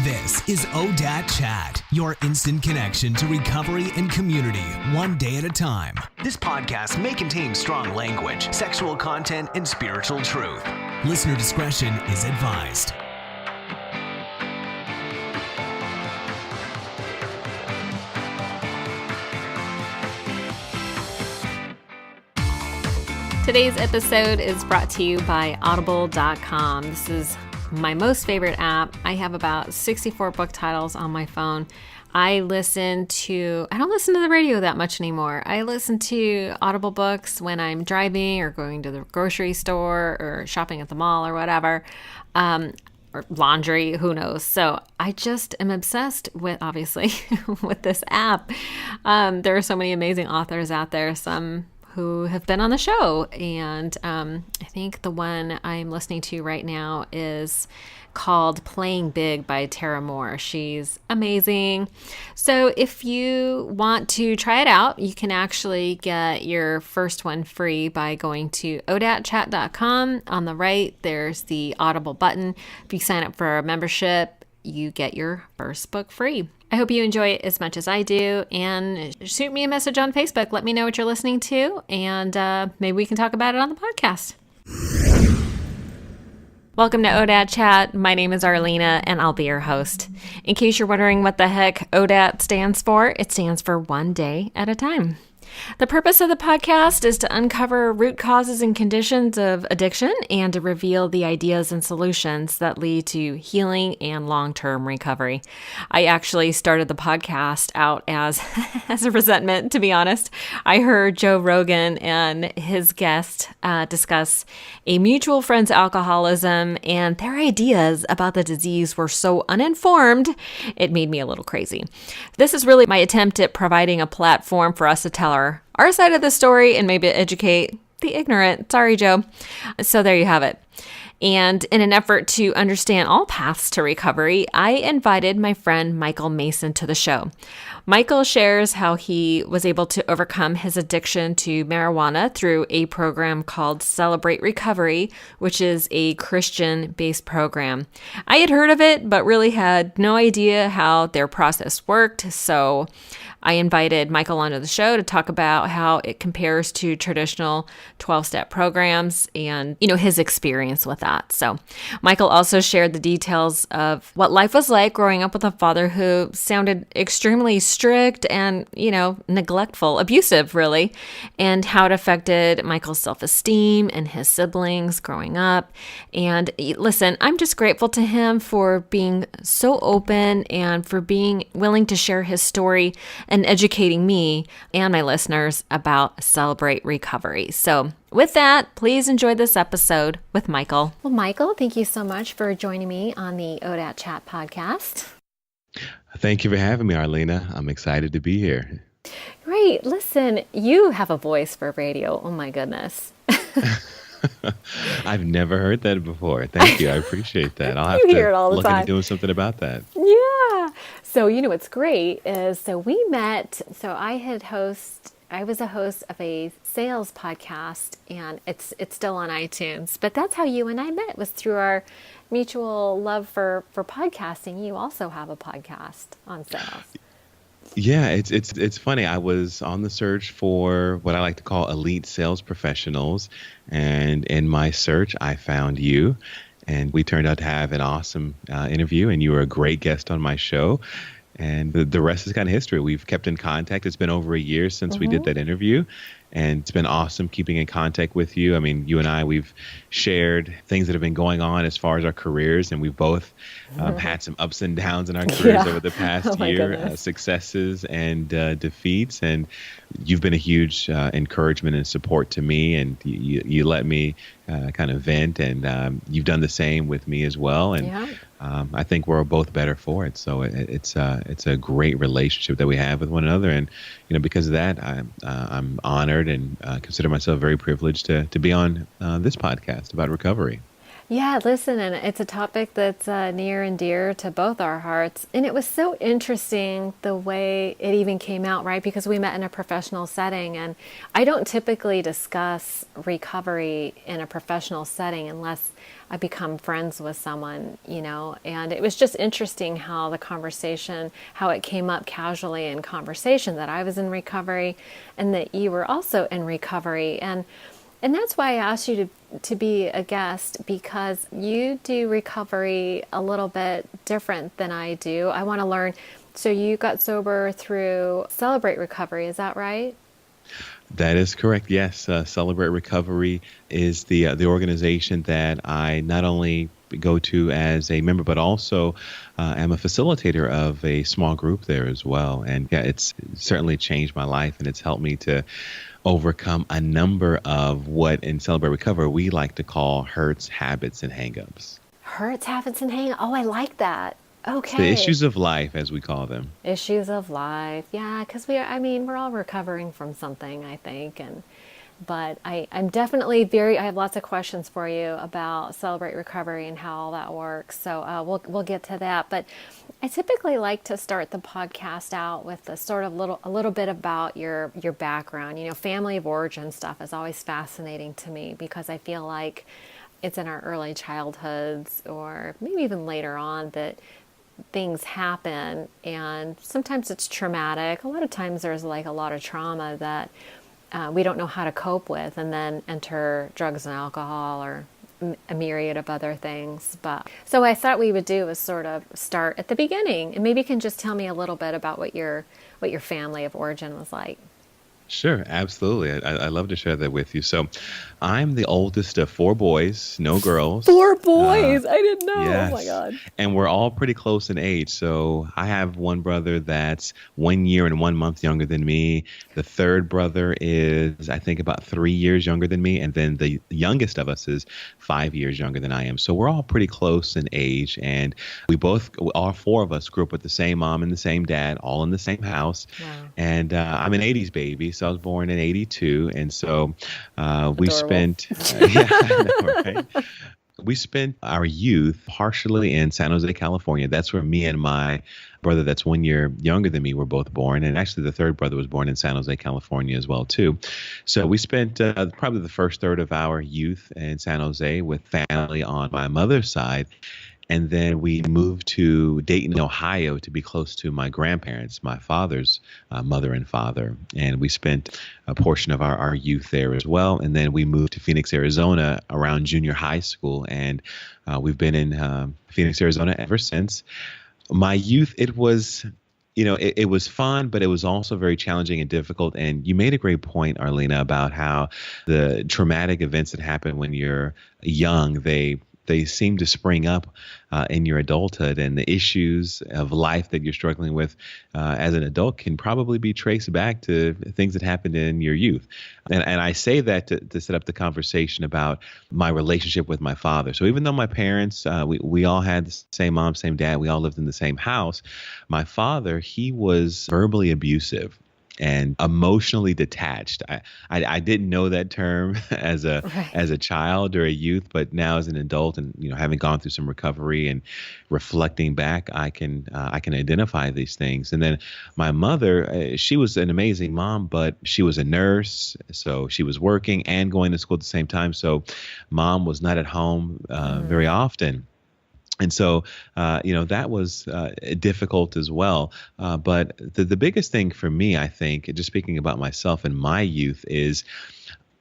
This is ODAT Chat, your instant connection to recovery and community, one day at a time. This podcast may contain strong language, sexual content, and spiritual truth. Listener discretion is advised. Today's episode is brought to you by Audible.com. This is my most favorite app. I have about 64 book titles on my phone. I don't listen to the radio that much anymore. I listen to Audible books when I'm driving or going to the grocery store or shopping at the mall or whatever, or laundry, who knows. So I just am obsessed with, obviously, with this app. There are so many amazing authors out there, some who have been on the show. And I think the one I'm listening to right now is called Playing Big by Tara Moore. She's amazing. So if you want to try it out, you can actually get your first one free by going to odatchat.com. On the right, there's the Audible button. If you sign up for a membership, you get your first book free. I hope you enjoy it as much as I do, and shoot me a message on Facebook. Let me know what you're listening to, and maybe we can talk about it on the podcast. Welcome to ODAT Chat. My name is Arlena, and I'll be your host. In case you're wondering what the heck ODAT stands for, it stands for One Day at a Time. The purpose of the podcast is to uncover root causes and conditions of addiction and to reveal the ideas and solutions that lead to healing and long-term recovery. I actually started the podcast out as a resentment, to be honest. I heard Joe Rogan and his guest discuss a mutual friend's alcoholism, and their ideas about the disease were so uninformed, it made me a little crazy. This is really my attempt at providing a platform for us to tell our side of the story and maybe educate the ignorant. Sorry, Joe. So there you have it. And in an effort to understand all paths to recovery, I invited my friend Michael Mason to the show. Michael shares how he was able to overcome his addiction to marijuana through a program called Celebrate Recovery, which is a Christian-based program. I had heard of it, but really had no idea how their process worked, so I invited Michael onto the show to talk about how it compares to traditional 12-step programs and, his experience with that. So Michael also shared the details of what life was like growing up with a father who sounded extremely strict and, neglectful, abusive, really, and how it affected Michael's self-esteem and his siblings growing up. And listen, I'm just grateful to him for being so open and for being willing to share his story and educating me and my listeners about Celebrate Recovery. So with that, please enjoy this episode with Michael. Well, Michael, thank you so much for joining me on the ODAT Chat podcast. Thank you for having me, Arlena. I'm excited to be here. Great. Listen, you have a voice for radio. Oh my goodness. I've never heard that before. Thank you. I appreciate that. I'll have hear it all the look time. into doing something about that. Yeah. So, what's great is, we met, I was a host of a sales podcast, and it's still on iTunes, but that's how you and I met, was through our mutual love for podcasting. You also have a podcast on sales. Yeah, it's funny. I was on the search for what I like to call elite sales professionals, and in my search, I found you, and we turned out to have an awesome interview, and you were a great guest on my show. And the rest is kind of history. We've kept in contact. It's been over a year since we did that interview. And it's been awesome keeping in contact with you. I mean, you and I, we've shared things that have been going on as far as our careers. And we've both had some ups and downs in our careers over the past year, successes and defeats. And you've been a huge encouragement and support to me. And you let me kind of vent. And you've done the same with me as well. And I think we're both better for it. So it's a great relationship that we have with one another. And, because of that, I'm honored and consider myself very privileged to be on this podcast about recovery. Yeah, listen, and it's a topic that's near and dear to both our hearts. And it was so interesting the way it even came out, right? Because we met in a professional setting, and I don't typically discuss recovery in a professional setting unless I become friends with someone, you know. And it was just interesting how the conversation, how it came up casually in conversation that I was in recovery and that you were also in recovery. And that's why I asked you to be a guest, because you do recovery a little bit different than I do. I want to learn. So you got sober through Celebrate Recovery, is that right? That is correct. Yes, Celebrate Recovery is the organization that I not only go to as a member, but also am a facilitator of a small group there as well. And yeah, it's certainly changed my life, and it's helped me to overcome a number of what in Celebrate Recovery we like to call hurts, habits, and hangups. Hurts, habits, and hang. Oh, I like that. Okay. The issues of life, as we call them. Issues of life. Yeah, because we're all recovering from something, I think. But I'm definitely I have lots of questions for you about Celebrate Recovery and how all that works. So we'll get to that. But I typically like to start the podcast out with a little bit about your background. You know, family of origin stuff is always fascinating to me because I feel like it's in our early childhoods or maybe even later on that things happen, and sometimes it's traumatic. A lot of times there's like a lot of trauma that we don't know how to cope with, and then enter drugs and alcohol or a myriad of other things. But so I thought we would do is sort of start at the beginning, and maybe you can just tell me a little bit about what your family of origin was like. Sure, absolutely. I love to share that with you. So I'm the oldest of four boys, no girls. Four boys? I didn't know. Yes. Oh my God. And we're all pretty close in age. So I have one brother that's 1 year and 1 month younger than me. The third brother is, I think, about 3 years younger than me. And then the youngest of us is 5 years younger than I am. So we're all pretty close in age. And all four of us grew up with the same mom and the same dad, all in the same house. Wow. And I'm an 80s baby. So I was born in 82. And so we spent, yeah, I know, right? We spent our youth partially in San Jose, California. That's where me and my brother that's 1 year younger than me were both born. And actually the third brother was born in San Jose, California as well, too. So we spent probably the first third of our youth in San Jose with family on my mother's side. And then we moved to Dayton, Ohio to be close to my grandparents, my father's mother and father. And we spent a portion of our youth there as well. And then we moved to Phoenix, Arizona around junior high school. And we've been in Phoenix, Arizona ever since. My youth, it was fun, but it was also very challenging and difficult. And you made a great point, Arlena, about how the traumatic events that happen when you're young, they seem to spring up in your adulthood, and the issues of life that you're struggling with as an adult can probably be traced back to things that happened in your youth. And I say that to set up the conversation about my relationship with my father. So even though my parents, we all had the same mom, same dad, we all lived in the same house, my father, he was verbally abusive and emotionally detached. I didn't know that term as a child or a youth, but now as an adult and having gone through some recovery and reflecting back, I can identify these things. And then my mother, she was an amazing mom, but she was a nurse, so she was working and going to school at the same time. So mom was not at home very often. And so, that was difficult as well. But the biggest thing for me, I think, just speaking about myself and my youth, is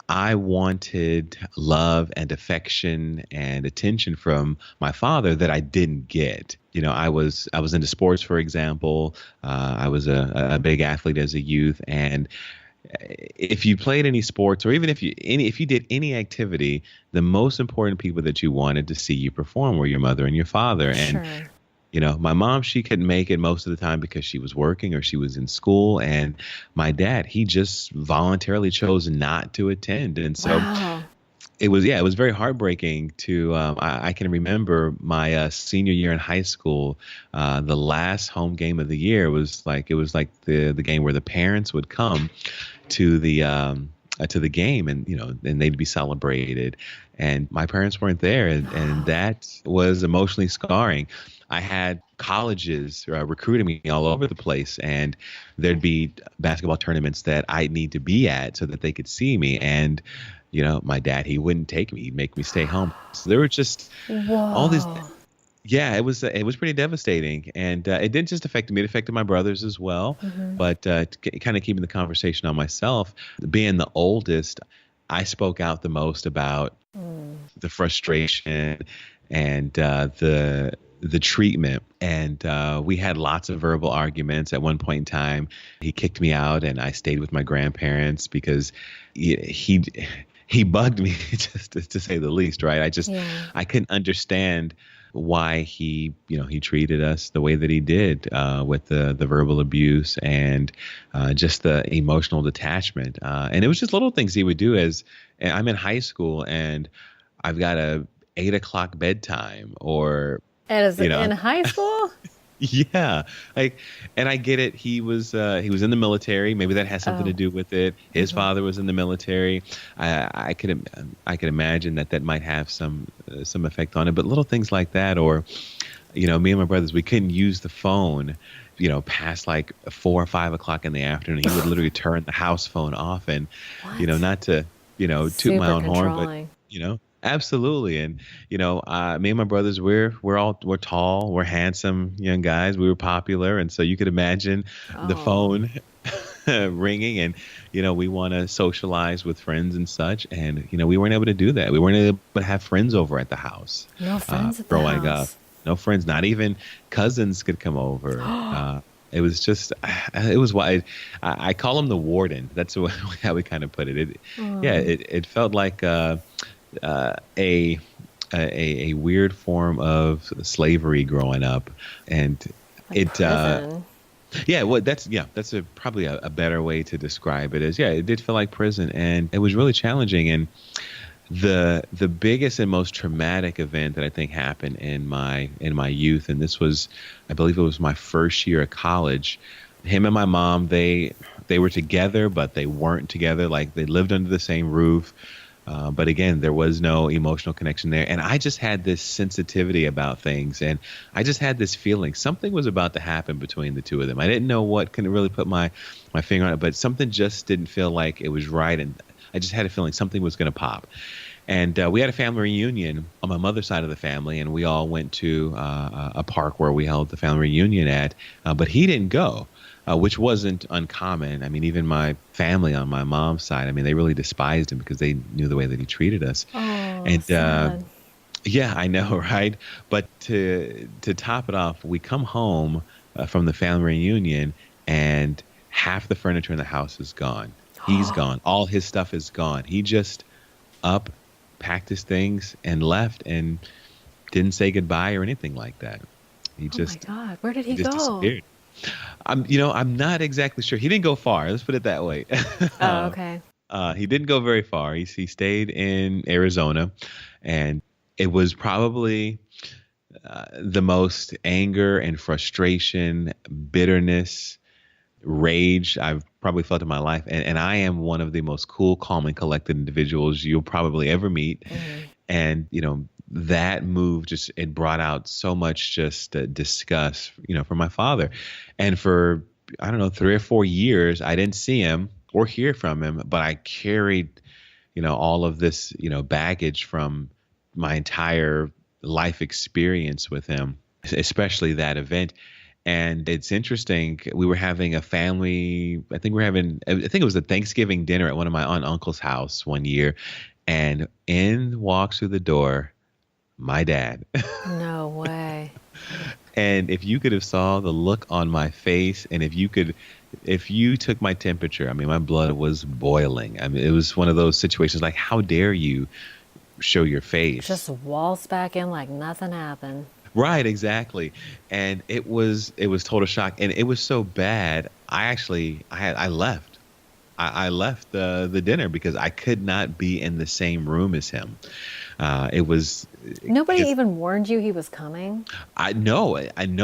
I wanted love and affection and attention from my father that I didn't get. I was into sports, for example. I was a big athlete as a youth, and if you played any sports, or even if you did any activity, the most important people that you wanted to see you perform were your mother and your father. And Sure. My mom, she couldn't make it most of the time because she was working or she was in school. And my dad, he just voluntarily chose not to attend. And so Wow. it was very heartbreaking to, I can remember my senior year in high school, the last home game of the year was like the game where the parents would come to the to the game, and and they'd be celebrated, and my parents weren't there, and that was emotionally scarring. I had colleges recruiting me all over the place, and there'd be basketball tournaments that I'd need to be at so that they could see me, and my dad, he wouldn't take me. He'd make me stay home. So there were just all these. Whoa. Yeah, it was pretty devastating, and it didn't just affect me; it affected my brothers as well. But kind of keeping the conversation on myself, being the oldest, I spoke out the most about the frustration and the treatment, and we had lots of verbal arguments. At one point in time, he kicked me out, and I stayed with my grandparents because he bugged me, just to say the least. Right? I couldn't understand why he treated us the way that he did, with the verbal abuse and just the emotional detachment. And it was just little things he would do and I'm in high school and I've got a 8 o'clock bedtime, or In high school? yeah, and I get it. He was in the military. Maybe that has something to do with it. His father was in the military. I could imagine that might have some effect on it. But little things like that, or me and my brothers, we couldn't use the phone, past like 4 or 5 o'clock in the afternoon. He would literally turn the house phone off, and not to toot my own horn, but absolutely. And, me and my brothers, we're tall, we're handsome young guys. We were popular. And so you could imagine the phone ringing, and, we want to socialize with friends and such. And, we weren't able to do that. We weren't able to have friends over at the house. No friends at the growing house. up. No friends, not even cousins could come over. It was just, it was why I call him the warden. That's how we kind of put it. It felt like, a weird form of slavery growing up, and Prison. that's probably a better way to describe it. It did feel like prison, and it was really challenging. And the biggest and most traumatic event that I think happened in my youth, and this was, I believe it was my first year of college. Him and my mom, they were together, but they weren't together. Like, they lived under the same roof. But again, there was no emotional connection there. And I just had this sensitivity about things. And I just had this feeling something was about to happen between the two of them. I didn't know what, couldn't really put my finger on it, but something just didn't feel like it was right. And I just had a feeling something was going to pop. And we had a family reunion on my mother's side of the family. And we all went to a park where we held the family reunion at. But he didn't go. Which wasn't uncommon. I mean, even my family on my mom's side, I mean, they really despised him because they knew the way that he treated us. Oh, and sad. yeah, I know, right? But to top it off, we come home from the family reunion, and half the furniture in the house is gone. He's gone. All his stuff is gone. He just packed his things and left, and didn't say goodbye or anything like that. He just, oh my God, where did he go? Disappeared. I'm not exactly sure. He didn't go far. Let's put it that way. Oh, okay. He didn't go very far. He stayed in Arizona, and it was probably the most anger and frustration, bitterness, rage I've probably felt in my life. And I am one of the most cool, calm, and collected individuals you'll probably ever meet. Mm-hmm. And, that move it brought out so much just disgust, from my father. And for, I don't know, 3 or 4 years, I didn't see him or hear from him, but I carried, all of this, baggage from my entire life experience with him, especially that event. And it's interesting. We were having a family, I think it was a Thanksgiving dinner at one of my aunt and uncle's house one year. And in walks through the door my dad. No way. And if you could have saw the look on my face, and if you took my temperature, I mean, my blood was boiling. I mean, it was one of those situations like, how dare you show your face? Just waltz back in like nothing happened. Right, exactly. And it was total shock. And it was so bad. I left. I left the dinner because I could not be in the same room as him. Nobody even warned you he was coming? No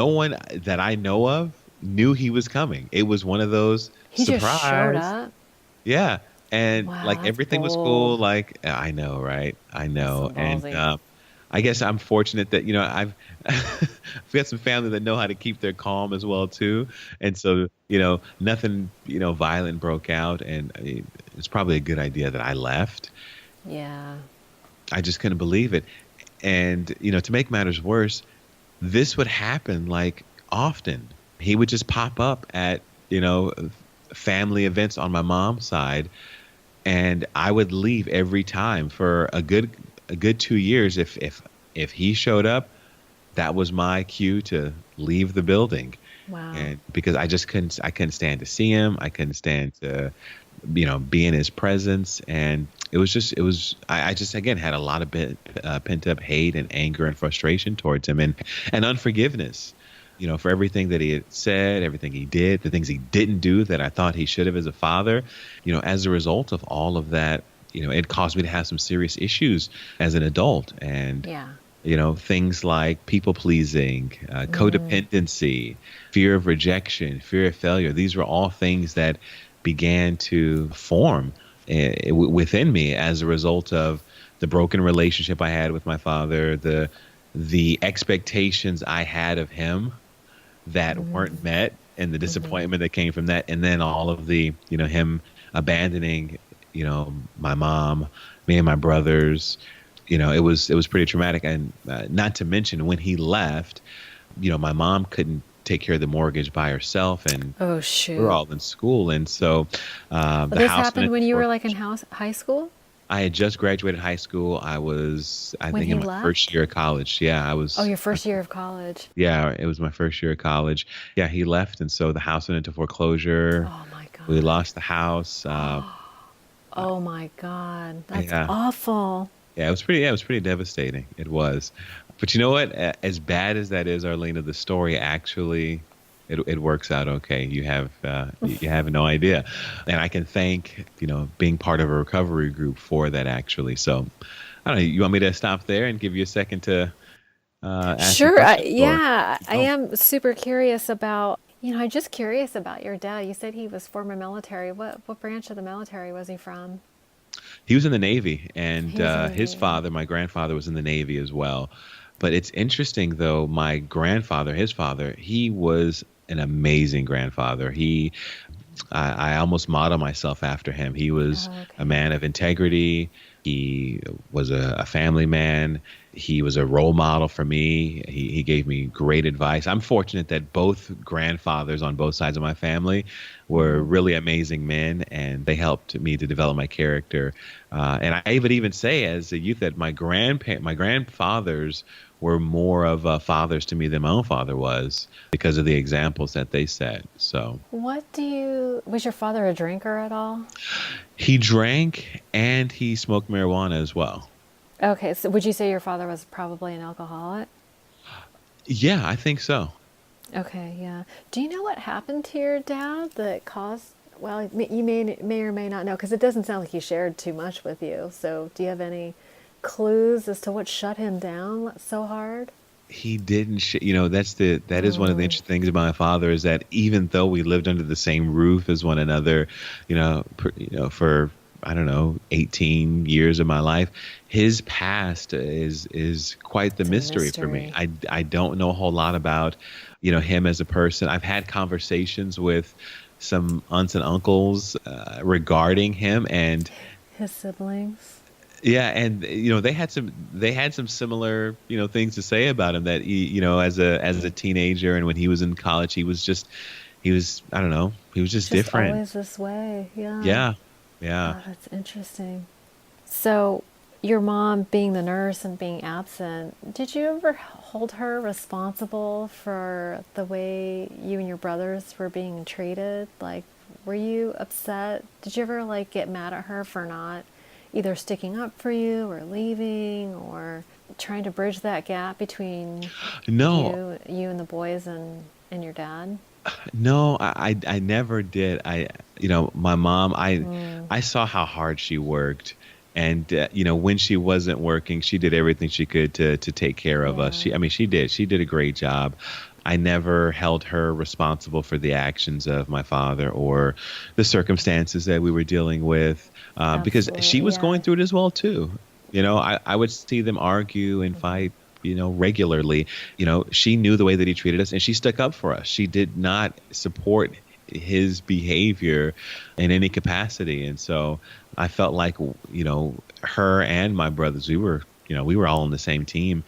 one that I know of knew he was coming. It was one of those he surprise. Just showed up? Yeah. And Wow, like that's everything was cool. bold. Like, I know, right? I That's so know. And ballsy. I guess I'm fortunate that, I've I've got some family that know how to keep their calm as well too. And so, nothing, violent broke out. And I mean, it's probably a good idea that I left. Yeah. I just couldn't believe it. And, to make matters worse, this would happen like often. He would just pop up at, family events on my mom's side, and I would leave every time for a good 2 years. If he showed up, that was my cue to leave the building. Wow. And because I couldn't stand to see him. I couldn't stand to, be in his presence. And I just, again, had a lot of pent up hate and anger and frustration towards him, and unforgiveness, for everything that he had said, everything he did, the things he didn't do that I thought he should have as a father. As a result of all of that, it caused me to have some serious issues as an adult. And Yeah. things like people pleasing, codependency, fear of rejection, fear of failure. These were all things that began to form within me as a result of the broken relationship I had with my father, the expectations I had of him that weren't met, and the disappointment that came from that. And then all of the, him abandoning, my mom, me and my brothers. It was pretty traumatic. And not to mention when he left, my mom couldn't take care of the mortgage by herself, and Oh, we shoot. were all in school. And so But the this house happened when you were like in high school? I had just graduated high school. I When think, he in my left? first year of college. Yeah, I was. Oh, your first year of college. Yeah, it was my first year of college. Yeah, he left, and so the house went into foreclosure. Oh my We God. lost the house. Oh my God. That's Yeah, awful. yeah, it was pretty. Yeah, it was pretty devastating. It was, but you know what? As bad as that is, Arlena, the story actually, it works out okay. You have no idea, and I can thank, being part of a recovery group for that, actually. So, I don't know. You want me to stop there and give you a second to ask some Sure. questions, or Yeah, keep I going? am super curious about, I'm just curious about your dad. You said he was former military. What branch of the military was he from? He was in the Navy, and He was in the his Navy. father, my grandfather, was in the Navy as well. But it's interesting, though, my grandfather, his father, he was an amazing grandfather. I almost model myself after him. He was Oh, a okay. man of integrity. He was a family man. He was a role model for me. He gave me great advice. I'm fortunate that both grandfathers on both sides of my family were really amazing men, and they helped me to develop my character. And I would even say, as a youth, that my grandfathers were more of fathers to me than my own father was, because of the examples that they set. So Was your father a drinker at all? he drank and he smoked marijuana as well. Okay, so would you say your father was probably an alcoholic? Yeah, I think so. Okay, yeah. Do you know what happened to your dad that caused, well, you may or may not know, because it doesn't sound like he shared too much with you. So do you have any clues as to what shut him down so hard? He didn't that is one of the interesting things about my father, is that even though we lived under the same roof as one another, for, I don't know, 18 years of my life, his past is quite the It's a mystery for me. mystery. I don't know a whole lot about, him as a person. I've had conversations with some aunts and uncles regarding him, and His siblings? yeah, and they had some similar, things to say about him, that he, as a teenager, and when he was in college, I don't know, he was just Just different. always this way, yeah. Yeah. Yeah. Oh, that's interesting. So, your mom being the nurse and being absent, did you ever hold her responsible for the way you and your brothers were being treated? Like, were you upset? Did you ever like get mad at her for not either sticking up for you or leaving or trying to bridge that gap between No, you and the boys and your dad? no, I never did. My mom, I saw how hard she worked. And, when she wasn't working, she did everything she could to take care of us. Yeah. She did a great job. I never held her responsible for the actions of my father or the circumstances that we were dealing with, because she Absolutely. was Yeah. going through it as well too. I would see them argue and fight, regularly. She knew the way that he treated us, and she stuck up for us. She did not support his behavior in any capacity. And so I felt like, her and my brothers, we were all on the same team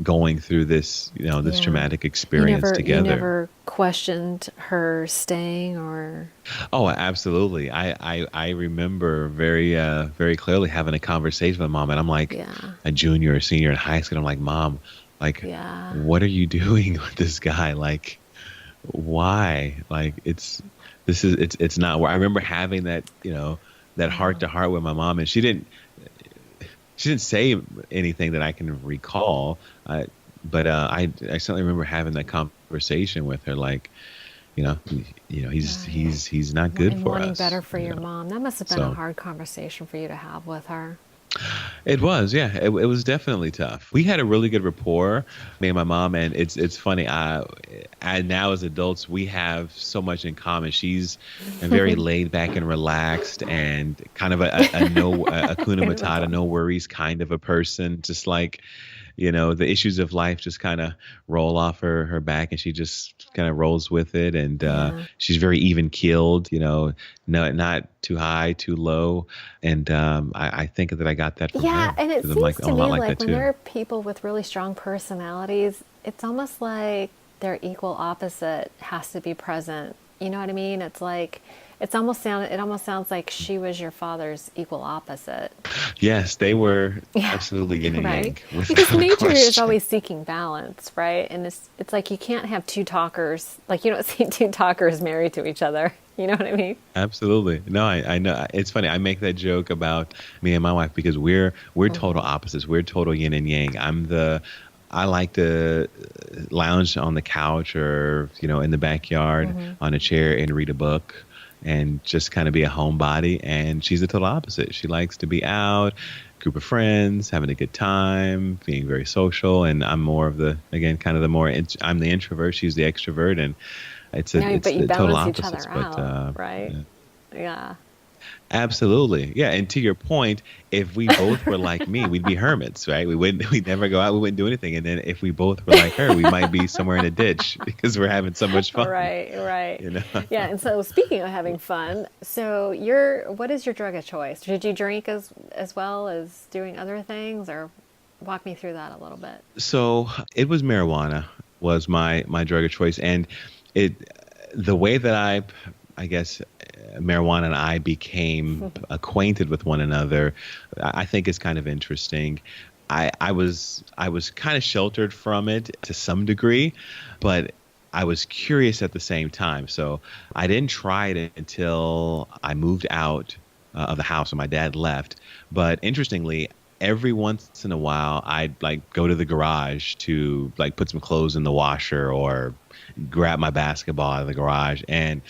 going through this, this Yeah. traumatic experience You together. never questioned her staying or. Oh, absolutely. I remember very clearly having a conversation with Mom, and I'm like Yeah. a junior or senior in high school. I'm like, Mom, like, Yeah. what are you doing with this guy? Like, why? Like, it's not where I remember having that, that heart to heart with my mom, and she didn't say anything that I can recall. But I certainly remember having that conversation with her, like, he's not good And for wanting us. better for your mom. That must have been So a hard conversation for you to have with her. it was, yeah, it was definitely tough. We had a really good rapport, me and my mom, and it's funny. And now as adults, we have so much in common. She's a very laid back and relaxed, and kind of a no a Hakuna Matata, no worries kind of a person. Just like, the issues of life just kind of roll off her back, and she just kind of rolls with it. And she's very even keeled, not too high, too low. And I think that I got that from her. Yeah, and it 'Cause seems I'm to me not like that when too. there are people with really strong personalities, it's almost like their equal opposite has to be present. You know what I mean? It's like it almost sounds like she was your father's equal opposite. Yes, they were absolutely yin and yang, Right? Because without a nature is question. always seeking balance, right? And it's like you can't have two talkers, like you don't see two talkers married to each other. You know what I mean? Absolutely. No, I know. It's funny. I make that joke about me and my wife because we're total opposites. We're total yin and yang. I like to lounge on the couch or, in the backyard on a chair and read a book and just kind of be a homebody. And she's the total opposite. She likes to be out, group of friends, having a good time, being very social. And I'm more of I'm the introvert. She's the extrovert. And it's But you the total balance each opposites. other But out, right? Yeah. absolutely. Yeah. And to your point, if we both were like me, we'd be hermits, right? We'd never go out. We wouldn't do anything. And then if we both were like her, we might be somewhere in a ditch because we're having so much fun. Right. You know? Yeah, and so speaking of having fun, so what is your drug of choice? Did you drink as well as doing other things, or walk me through that a little bit? So it was marijuana was my drug of choice. And the way that I guess marijuana and I became acquainted with one another, I think is kind of interesting. I was kind of sheltered from it to some degree, but I was curious at the same time. So I didn't try it until I moved out of the house when my dad left. But interestingly, every once in a while, I'd like go to the garage to like put some clothes in the washer or grab my basketball out of the garage, and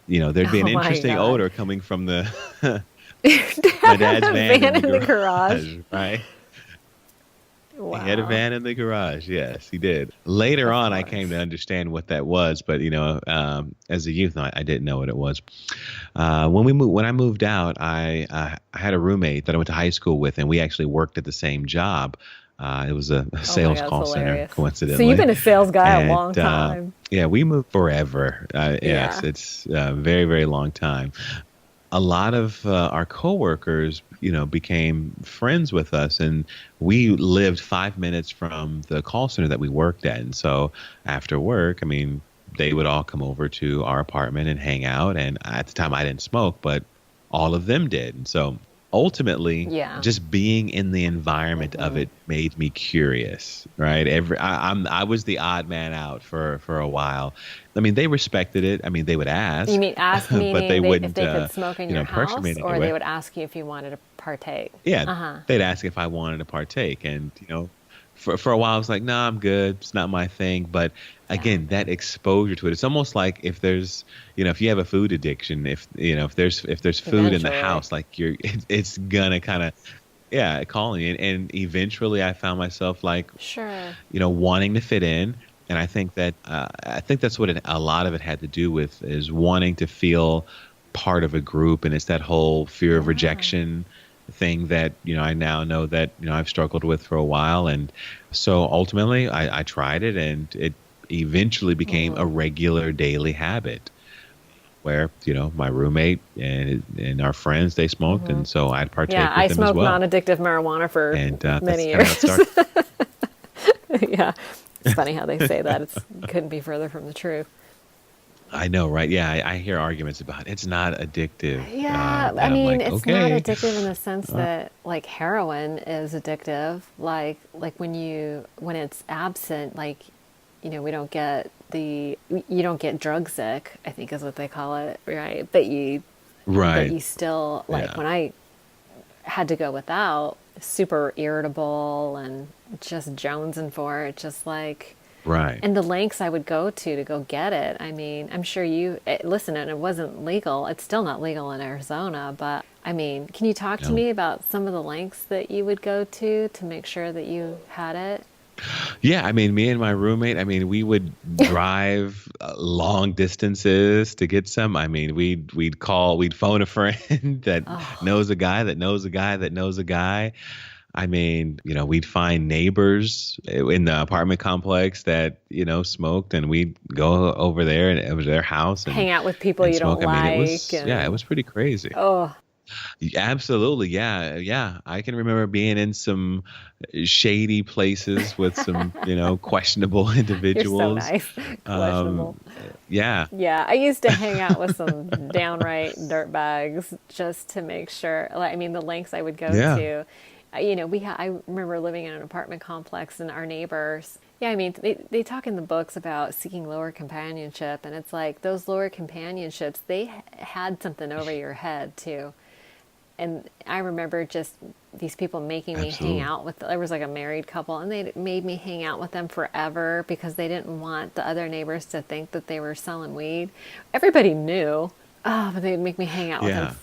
there'd be an Oh my interesting God. odor coming from the my dad's van in the garage, right? Wow. He had a van in the garage. Yes, he did. Later on, I came to understand what that was, but as a youth, I didn't know what it was. When I moved out, I had a roommate that I went to high school with, and we actually worked at the same job. It was a sales call center, coincidentally. So you've been a sales guy a long And, time. Yeah, we moved forever. Yes, Yeah. it's a very, very long time. A lot of our coworkers, became friends with us, and we lived 5 minutes from the call center that we worked at. And so after work, they would all come over to our apartment and hang out. And at the time, I didn't smoke, but all of them did. And so ultimately, just being in the environment of it made me curious, right? I was the odd man out for a while. They respected it. They would ask. You mean ask meaning but they wouldn't, if they could smoke in your house, pressure me in any or way. they would ask you if you wanted to partake? Yeah, they'd ask if I wanted to partake, and for a while I was like, "Nah, I'm good. It's not my thing." But again, that exposure to it, it's almost like if there's, if you have a food addiction, if there's food in the house, like it's gonna kind of calling you, and eventually I found myself like, sure, wanting to fit in. And I think that's what a lot of it had to do with, is wanting to feel part of a group. And it's that whole fear of rejection thing that, I now know that, I've struggled with for a while. And so ultimately I tried it, and it eventually became a regular daily habit where, my roommate and our friends, they smoked. And so I'd partake with them as well. I smoked non-addictive marijuana for many years. Yeah. It's funny how they say that. It couldn't be further from the truth. I know, right? Yeah, I hear arguments about it's not addictive. Yeah, I mean, it's not addictive in the sense that like heroin is addictive. Like when it's absent, like, we don't get you don't get drug sick, I think is what they call it, right? But you still, like, when I had to go without, super irritable and just jonesing for it, just like. Right. And the lengths I would go to go get it. I mean, I'm sure listen, and it wasn't legal. It's still not legal in Arizona, but I mean, can you talk to me about some of the lengths that you would go to make sure that you had it? Yeah, I mean, me and my roommate, I mean, we would drive long distances to get some. I mean, we'd phone a friend that knows a guy that knows a guy that knows a guy. I mean, we'd find neighbors in the apartment complex that, smoked, and we'd go over there, and it was their house. And hang out with people you don't like. I mean, it was pretty crazy. Oh, absolutely. Yeah. Yeah. I can remember being in some shady places with some, questionable individuals. You're so nice. Questionable. Yeah. Yeah. I used to hang out with some downright dirtbags just to make sure, like, I mean, the lengths I would go to. I remember living in an apartment complex, and our neighbors, I mean, they talk in the books about seeking lower companionship, and it's like those lower companionships, they had something over your head too. And I remember just these people making me hang out with, there was like a married couple, and they made me hang out with them forever because they didn't want the other neighbors to think that they were selling weed. Everybody knew, but they'd make me hang out with them.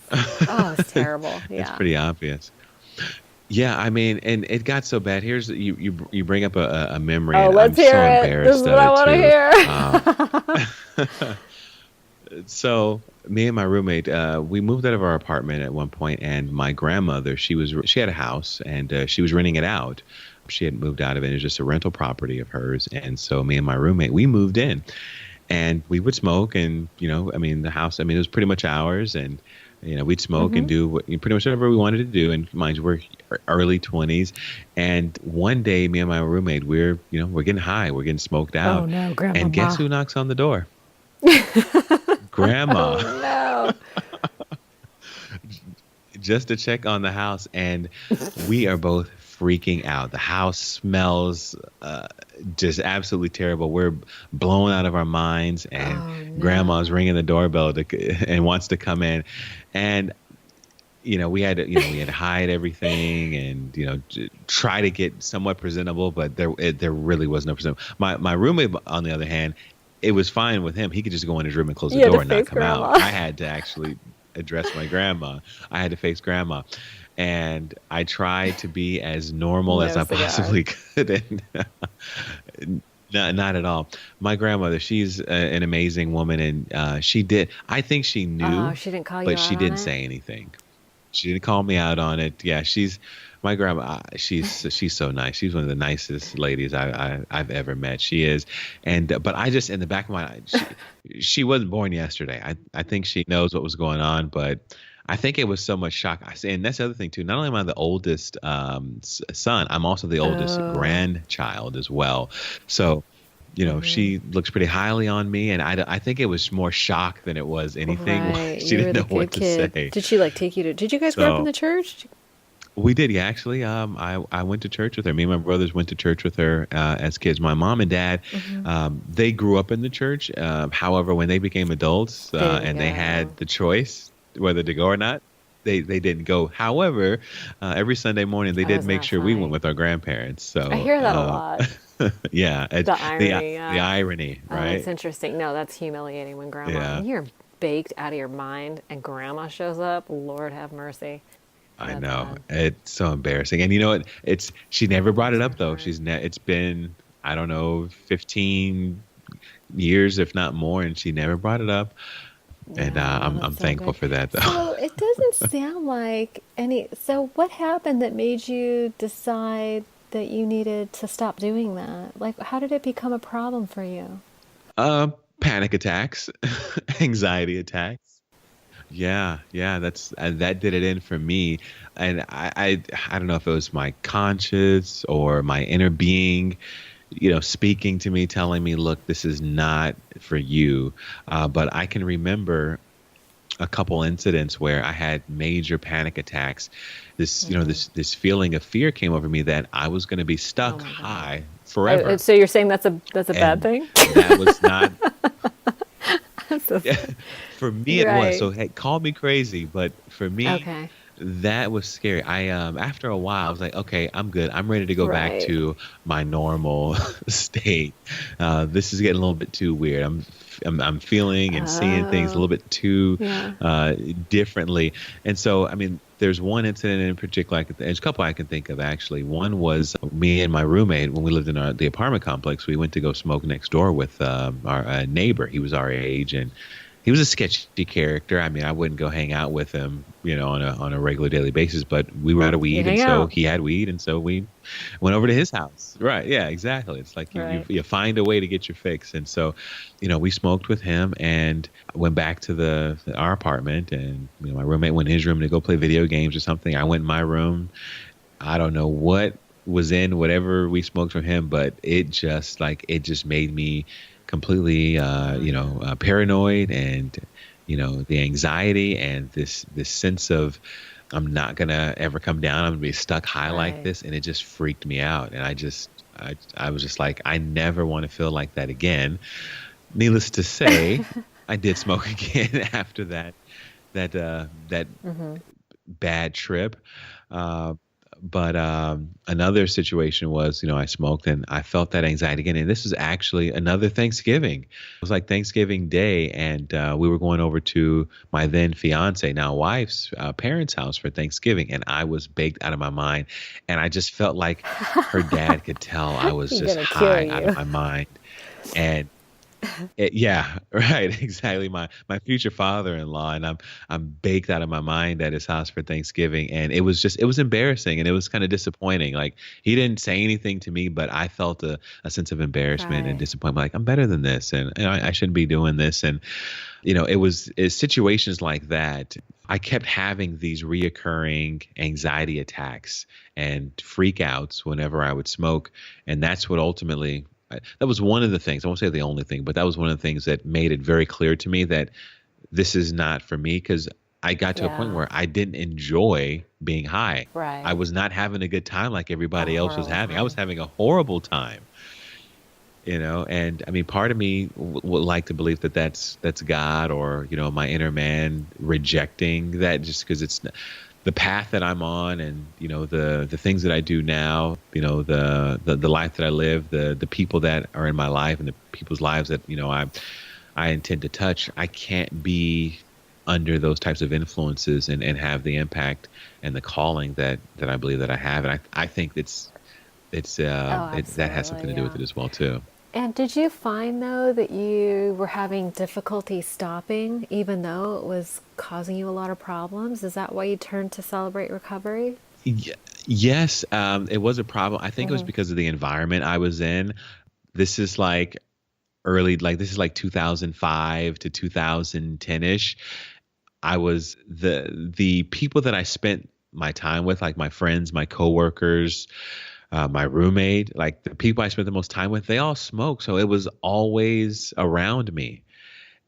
Oh, it's terrible. Yeah. It's pretty obvious. Yeah, I mean, and it got so bad. Here's you bring up a memory. Oh, and let's I'm hear so it. embarrassed This is what I want to hear. So me and my roommate, we moved out of our apartment at one point, and my grandmother, she had a house, and she was renting it out. She had moved out of it. It was just a rental property of hers, and so me and my roommate, we moved in, and we would smoke, and I mean, the house, I mean, it was pretty much ours, and we'd smoke and do pretty much whatever we wanted to do. And mind you, we're early 20s. And one day, me and my roommate, we're getting high. We're getting smoked out. Oh, no, Grandma. And guess who knocks on the door? Grandma. Oh, no. Just to check on the house. And we are both freaking out. The house smells just absolutely terrible. We're blown out of our minds, and Grandma's ringing the doorbell and wants to come in. And we had to hide everything, and try to get somewhat presentable, but there really was no presentable. My roommate, on the other hand, it was fine with him. He could just go in his room and close the door and not come out. I had to actually address my grandma. I had to face Grandma. And I tried to be as normal as I possibly could. And not at all. My grandmother, she's an amazing woman, and I think she knew. Oh, she didn't call you out but she didn't say anything. She didn't call me out on it. Yeah, my grandma. She's so nice. She's one of the nicest ladies I've ever met. She is. But I just, in the back of my mind, she wasn't born yesterday. I think she knows what was going on, but I think it was so much shock. And that's the other thing too. Not only am I the oldest son, I'm also the oldest grandchild as well. So, she looks pretty highly on me, and I think it was more shock than it was anything. Right. She didn't know what to say. Did she take you to? Did you guys grow up in the church? We did, yeah. Actually, I went to church with her. Me and my brothers went to church with her as kids. My mom and dad, they grew up in the church. However, when they became adults and they had the choice whether to go or not, they didn't go. However, every Sunday morning they did make sure we went with our grandparents. So I hear that a lot. Yeah, the irony. The irony, right? That's interesting. No, that's humiliating when Grandma. When you're baked out of your mind and Grandma shows up. Lord have mercy. I know. It's so embarrassing. And you know what? She never brought it up though. It's been I don't know, 15 years, if not more, and she never brought it up. And Yeah, I'm that's so thankful good. for that, though. So it doesn't sound like any. So what happened that made you decide that you needed to stop doing that? Like, how did it become a problem for you? Uh, Panic attacks, anxiety attacks. Yeah, yeah, that did it in for me, and I don't know if it was my conscious or my inner being, speaking to me, telling me, look, this is not for you. But I can remember a couple incidents where I had major panic attacks. This feeling of fear came over me that I was going to be Oh stuck my God. high forever, So you're saying that's a bad and thing? that was not. So- For me it was. So right. hey, call me crazy, but for me Okay. that was scary. I after a while I was like, okay, I'm good. I'm ready to go back Right. to my normal state. This is getting a little bit too weird. I'm feeling and seeing things a little Oh, bit too yeah. differently. And so, I mean, there's one incident in particular. There's a couple I can think of actually. One was me and my roommate when we lived in the apartment complex. We went to go smoke next door with our neighbor. He was our age, and he was a sketchy character. I mean, I wouldn't go hang out with him, on a regular daily basis. But we were out of You weed, and hang so out. he had weed, and so we went over to his house. Right? Yeah, exactly. It's like Right. you find a way to get your fix, and so we smoked with him and went back to our apartment, and my roommate went in his room to go play video games or something. I went in my room. I don't know what was in whatever we smoked from him, but it just made me completely paranoid, and the anxiety and this sense of I'm not gonna ever come down. I'm gonna be stuck high like Right. this, and it just freaked me out. And I was just like, I never want to feel like that again. Needless to say, I did smoke again after that bad trip. Uh, but another situation was, I smoked and I felt that anxiety again. And this is actually another Thanksgiving. It was like Thanksgiving Day, and we were going over to my then fiance, now wife's parents' house for Thanksgiving, and I was baked out of my mind, and I just felt like her dad could tell I was He's just gonna kill high out of you. my mind, and yeah, right, exactly. My future father-in-law, and I'm baked out of my mind at his house for Thanksgiving, and it was embarrassing, and it was kind of disappointing. Like, he didn't say anything to me, but I felt a sense of embarrassment and Right. disappointment. Like, I'm better than this, and I shouldn't be doing this. And it's situations like that. I kept having these reoccurring anxiety attacks and freakouts whenever I would smoke, and that's what ultimately that was one of the things. I won't say the only thing, but that was one of the things that made it very clear to me that this is not for me, because I got to a point Yeah. where I didn't enjoy being high. I Right. was not having a good time like A everybody else was horrible having. I was time. having a horrible time, and I mean, part of me would like to believe that that's God, or my inner man rejecting that, just because it's the path that I'm on, and the things that I do now, the life that I live, the people that are in my life, and the people's lives that I intend to touch. I can't be under those types of influences and have the impact and the calling that I believe that I have. And I think Oh, that has something absolutely. to do with Yeah. it as well too. And did you find though that you were having difficulty stopping, even though it was causing you a lot of problems? Is that why you turned to Celebrate Recovery? Ye- Yes, it was a problem. I think it was Hmm. because of the environment I was in. This is like this is like 2005 to 2010-ish. I was the people that I spent my time with, like my friends, my coworkers, my roommate, like the people I spent the most time with, they all smoke. So it was always around me.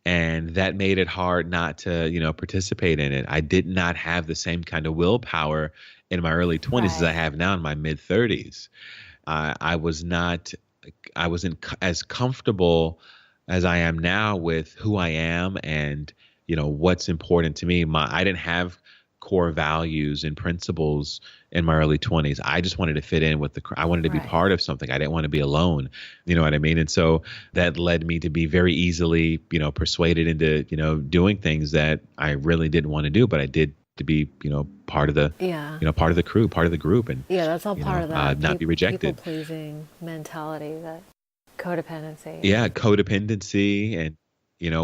And that made it hard not to, participate in it. I did not have the same kind of willpower in my early 20s as I Right. have now in my mid 30s. I was not, I wasn't as comfortable as I am now with who I am and, what's important to me. I didn't have core values and principles in my early 20s. I just wanted to fit in with I wanted to be Right. part of something. I didn't want to be alone. You know what I mean? And so that led me to be very easily, persuaded into, doing things that I really didn't want to do, but I did to be, part of the, Yeah. part of the crew, part of the group, and Yeah, that's all part of that. not be rejected. People-pleasing mentality, that codependency. Yeah, codependency, and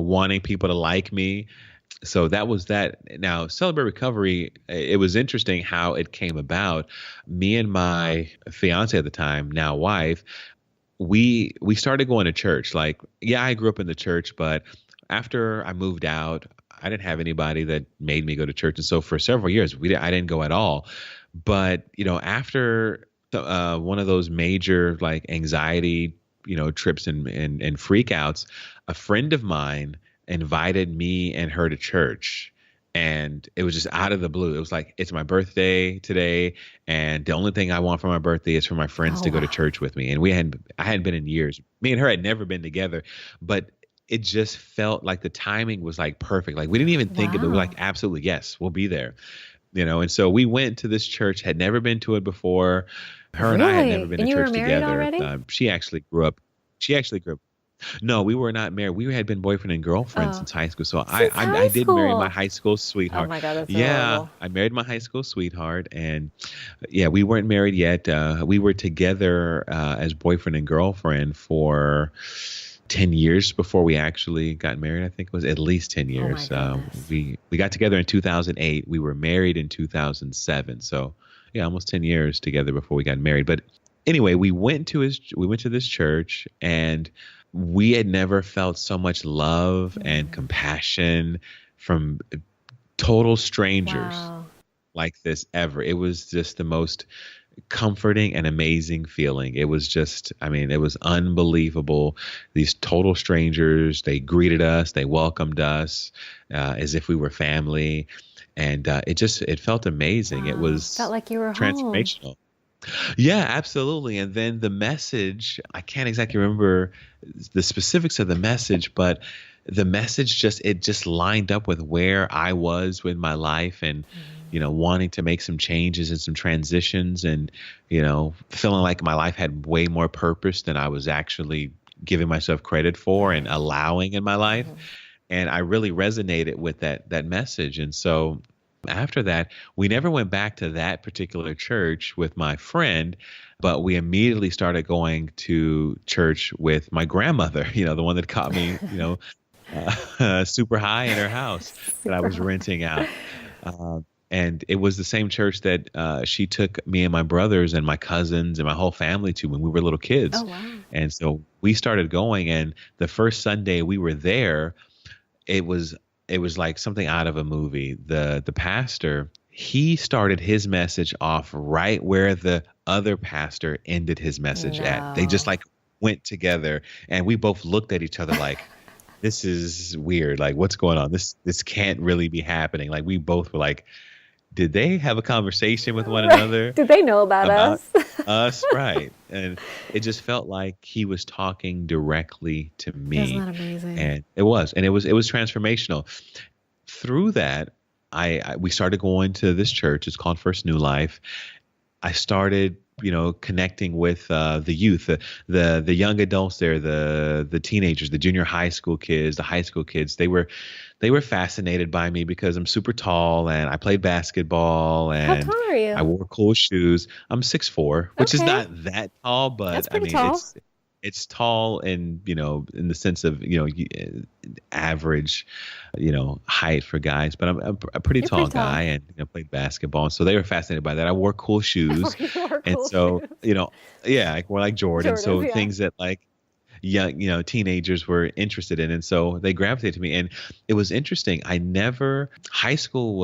wanting people to like me. So that was that. Now, Celebrate Recovery, it was interesting how it came about. Me and my fiance at the time, now wife, we started going to church. Like, yeah, I grew up in the church, but after I moved out, I didn't have anybody that made me go to church, and so for several years, I didn't go at all. But after one of those major like anxiety, trips and freakouts, a friend of mine invited me and her to church. And it was just out of the blue. It was like, it's my birthday today, and the only thing I want for my birthday is for my friends to go to church with me. And I hadn't been in years. Me and her had never been together, but it just felt like the timing was like perfect. Like we didn't even think of it. We were like, absolutely, yes, we'll be there. And so we went to this church, had never been to it before. Her and I had never been to church together. Already? She actually grew up. No, we were not married. We had been boyfriend and girlfriend since high school. So I did marry my high school sweetheart. Oh my God, that's adorable. I married my high school sweetheart, and we weren't married yet. We were together as boyfriend and girlfriend for 10 years before we actually got married. I think it was at least 10 years. We got together in 2008. We were married in 2007. So almost 10 years together before we got married. But anyway, we went to this church, and we had never felt so much love and compassion from total strangers like this ever. It was just the most comforting and amazing feeling. It was just, it was unbelievable. These total strangers, they greeted us, they welcomed us as if we were family. And it felt amazing. It was felt like you were transformational. Home. Yeah, absolutely. And then the message, I can't exactly remember the specifics of the message, but the message just lined up with where I was with my life, and wanting to make some changes and some transitions, and feeling like my life had way more purpose than I was actually giving myself credit for and allowing in my life. And I really resonated with that message. And so after that, we never went back to that particular church with my friend, but we immediately started going to church with my grandmother, the one that caught me, super high in her house that I was renting out. And it was the same church that she took me and my brothers and my cousins and my whole family to when we were little kids. Oh, wow. And so we started going, and the first Sunday we were there, it was like something out of a movie. The pastor, he started his message off right where the other pastor ended his message at. They just like went together, and we both looked at each other like, this is weird. Like, what's going on? This can't really be happening. Like, we both were like, did they have a conversation with one another? Did they know about us? Us, right. And it just felt like he was talking directly to me. Isn't that amazing? And it was transformational. Through that, we started going to this church. It's called First New Life. I started, connecting with the youth, the young adults there, the teenagers, the junior high school kids, the high school kids. They were fascinated by me because I'm super tall, and I played basketball, and how tall are you? I wore cool shoes. I'm 6'4", which is not that tall, but tall. it's tall in the sense of average height for guys, but I'm a pretty tall guy, and played basketball, and so they were fascinated by that. I wore cool shoes, and so I wore like Jordan, so things that like young teenagers were interested in, and so they gravitated to me. And it was interesting. High school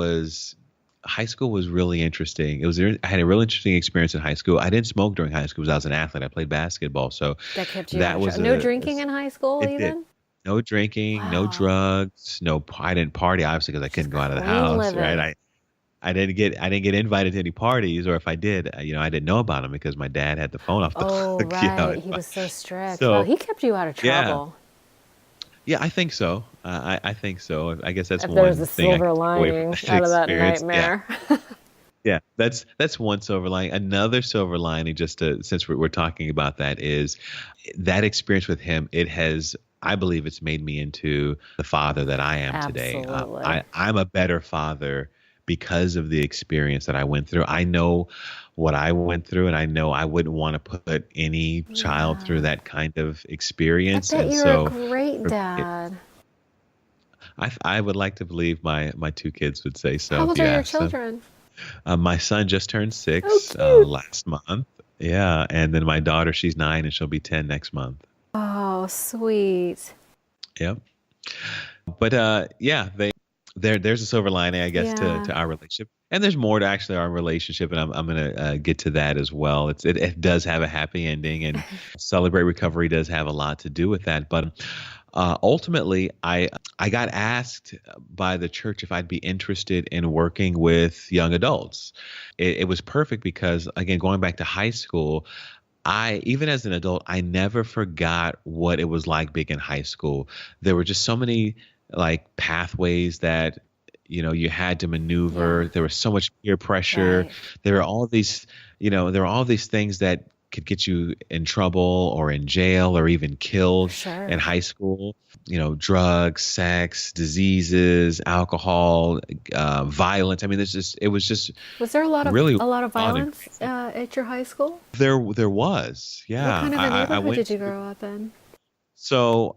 was really interesting. I had a real interesting experience in high school. I didn't smoke during high school because I was an athlete. I played basketball, so that kept you no drinking in high school even. Did. No drinking, no drugs, I didn't party obviously because I couldn't go out of the house, right? I didn't get invited to any parties, or if I did, I didn't know about them because my dad had the phone off the hook. Oh, right. He was so strict. So he kept you out of trouble. Yeah, I think so. I think so. I guess that's if one there was a thing silver lining out of that nightmare. Yeah, that's one silver lining. Another silver lining, since we're talking about that, is that experience with him. I believe it's made me into the father that I am today. I'm a better father because of the experience that I went through. I know what I went through, and I know I wouldn't want to put any child through that kind of I experience. bet And you're a so great for me, dad. I would like to believe my two kids would say How so if old you are your ask them. children? My son just turned Oh, 6 cute. last month. Yeah. And then my daughter, she's 9 and she'll be 10 next month. Oh, sweet. Yep. But yeah, there's a silver lining, I guess, Yeah. to our relationship, and there's more to actually our relationship, and I'm gonna get to that as well. It does have a happy ending, and Celebrate Recovery does have a lot to do with that. But ultimately, I got asked by the church if I'd be interested in working with young adults. It was perfect because, again, going back to high school, even as an adult, I never forgot what it was like being in high school. There were just so many like pathways that, you had to maneuver. Yeah. There was so much peer pressure. Right. There were all these, there were all these things that could get you in trouble or in jail or even killed in Sure. high school. Drugs, sex, diseases, alcohol, violence. I mean, it was just Was there really a lot of fun and violence crazy. at your high school? There was, What yeah. kind of a I neighborhood went did you to. grow up in? So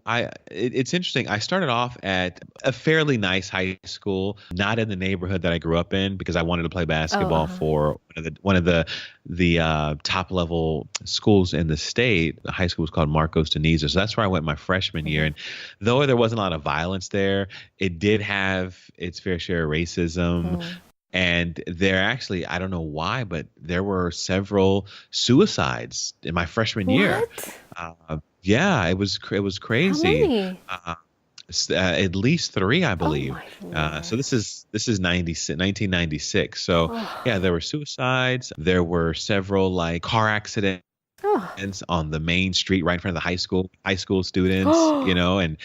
it's interesting. I started off at a fairly nice high school, not in the neighborhood that I grew up in, because I wanted to play Oh, basketball for one of the top level schools in the state. The high school was called Marcos Deniza. So that's where I went my freshman year. And though there wasn't a lot of violence there, it did have its fair share of racism. And there actually, I don't know why, but there were several suicides in my freshman year. what? Yeah, it was How crazy. many? Uh, at least 3, I Oh believe. my So Lord. this is 1996. So yeah, Oh, there were suicides. There were several like car accidents oh, on the main street right in front of the high school students. oh, And